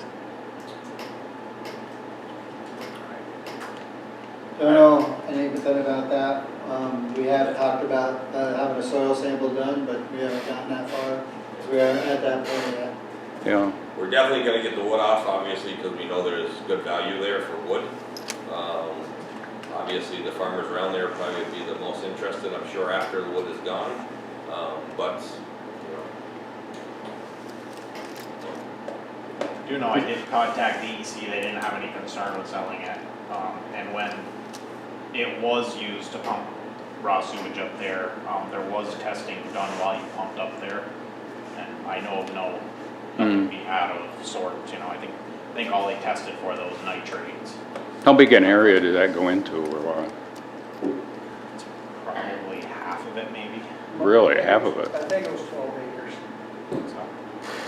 Don't know anything about that. We have talked about having a soil sample done, but we haven't gotten that far. We are at that point, yeah. Yeah. We're definitely gonna get the wood off, obviously, because we know there's good value there for wood. Obviously, the farmers around there probably would be the most interested, I'm sure, after the wood is gone. But, Do know I did contact DEC, they didn't have any concern with selling it. And when it was used to pump raw sewage up there, there was testing done while you pumped up there. And I know of nothing to be out of sorts, you know, I think all they tested for those nitrates. How big an area did that go into or what? Probably half of it maybe. Really, half of it? I think it was 12 acres. So,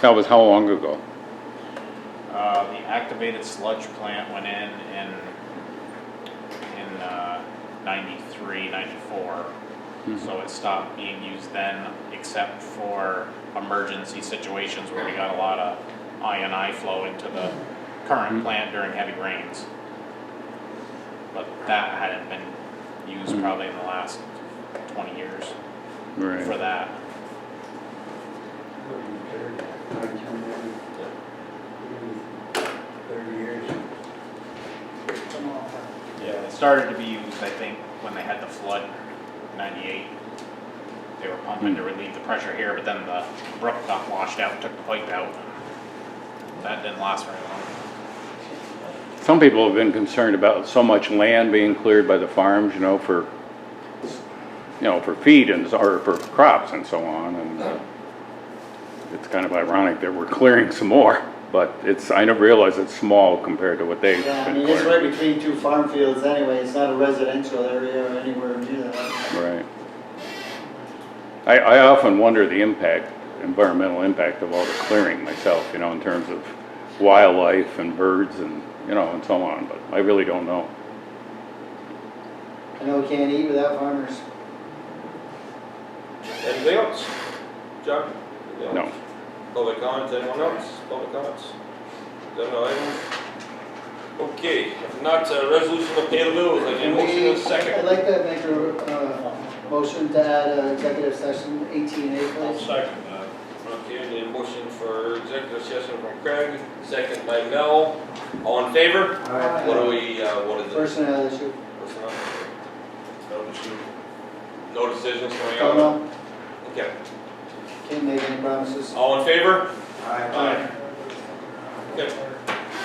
That was how long ago? the activated sludge plant went in 93, 94. So it stopped being used then, except for emergency situations where we got a lot of I&I flow into the current plant during heavy rains. But that hadn't been used probably in the last 20 years Right. for that. 30 years. Yeah, it started to be used, I think, when they had the flood, 98. They were pumping to relieve the pressure here, but then the brook got washed out and took the pipe out. That didn't last very long. Some people have been concerned about so much land being cleared by the farms, for feed and, or for crops and so on, and it's kind of ironic that we're clearing some more, but I never realized it's small compared to what they've Yeah, I been mean, it's clearing. right between two farm fields anyway, it's not a residential area or anywhere near that. Right. I often wonder the environmental impact of all the clearing myself, in terms of wildlife and birds and, and so on, but I really don't know. I know we can't eat without farmers. anything else? John? Anything No. else? Public comments, anyone else? Public comments? No items? Okay, if not, resolution to pay the bills, I need a motion in a second. I'd like to make a motion to add executive session 18A, I'll please. second that. Okay, I need a motion for executive session from Craig, second by Mel. All in favor? Aye. What is it? Personnel issue. Personnel? No decision. No decisions coming Come out? on, Okay. can't make any promises. All in favor? Aye. Okay,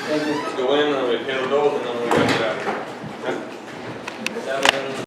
Thank you. let's go in and we pay the bills and then we'll get out of here. Okay?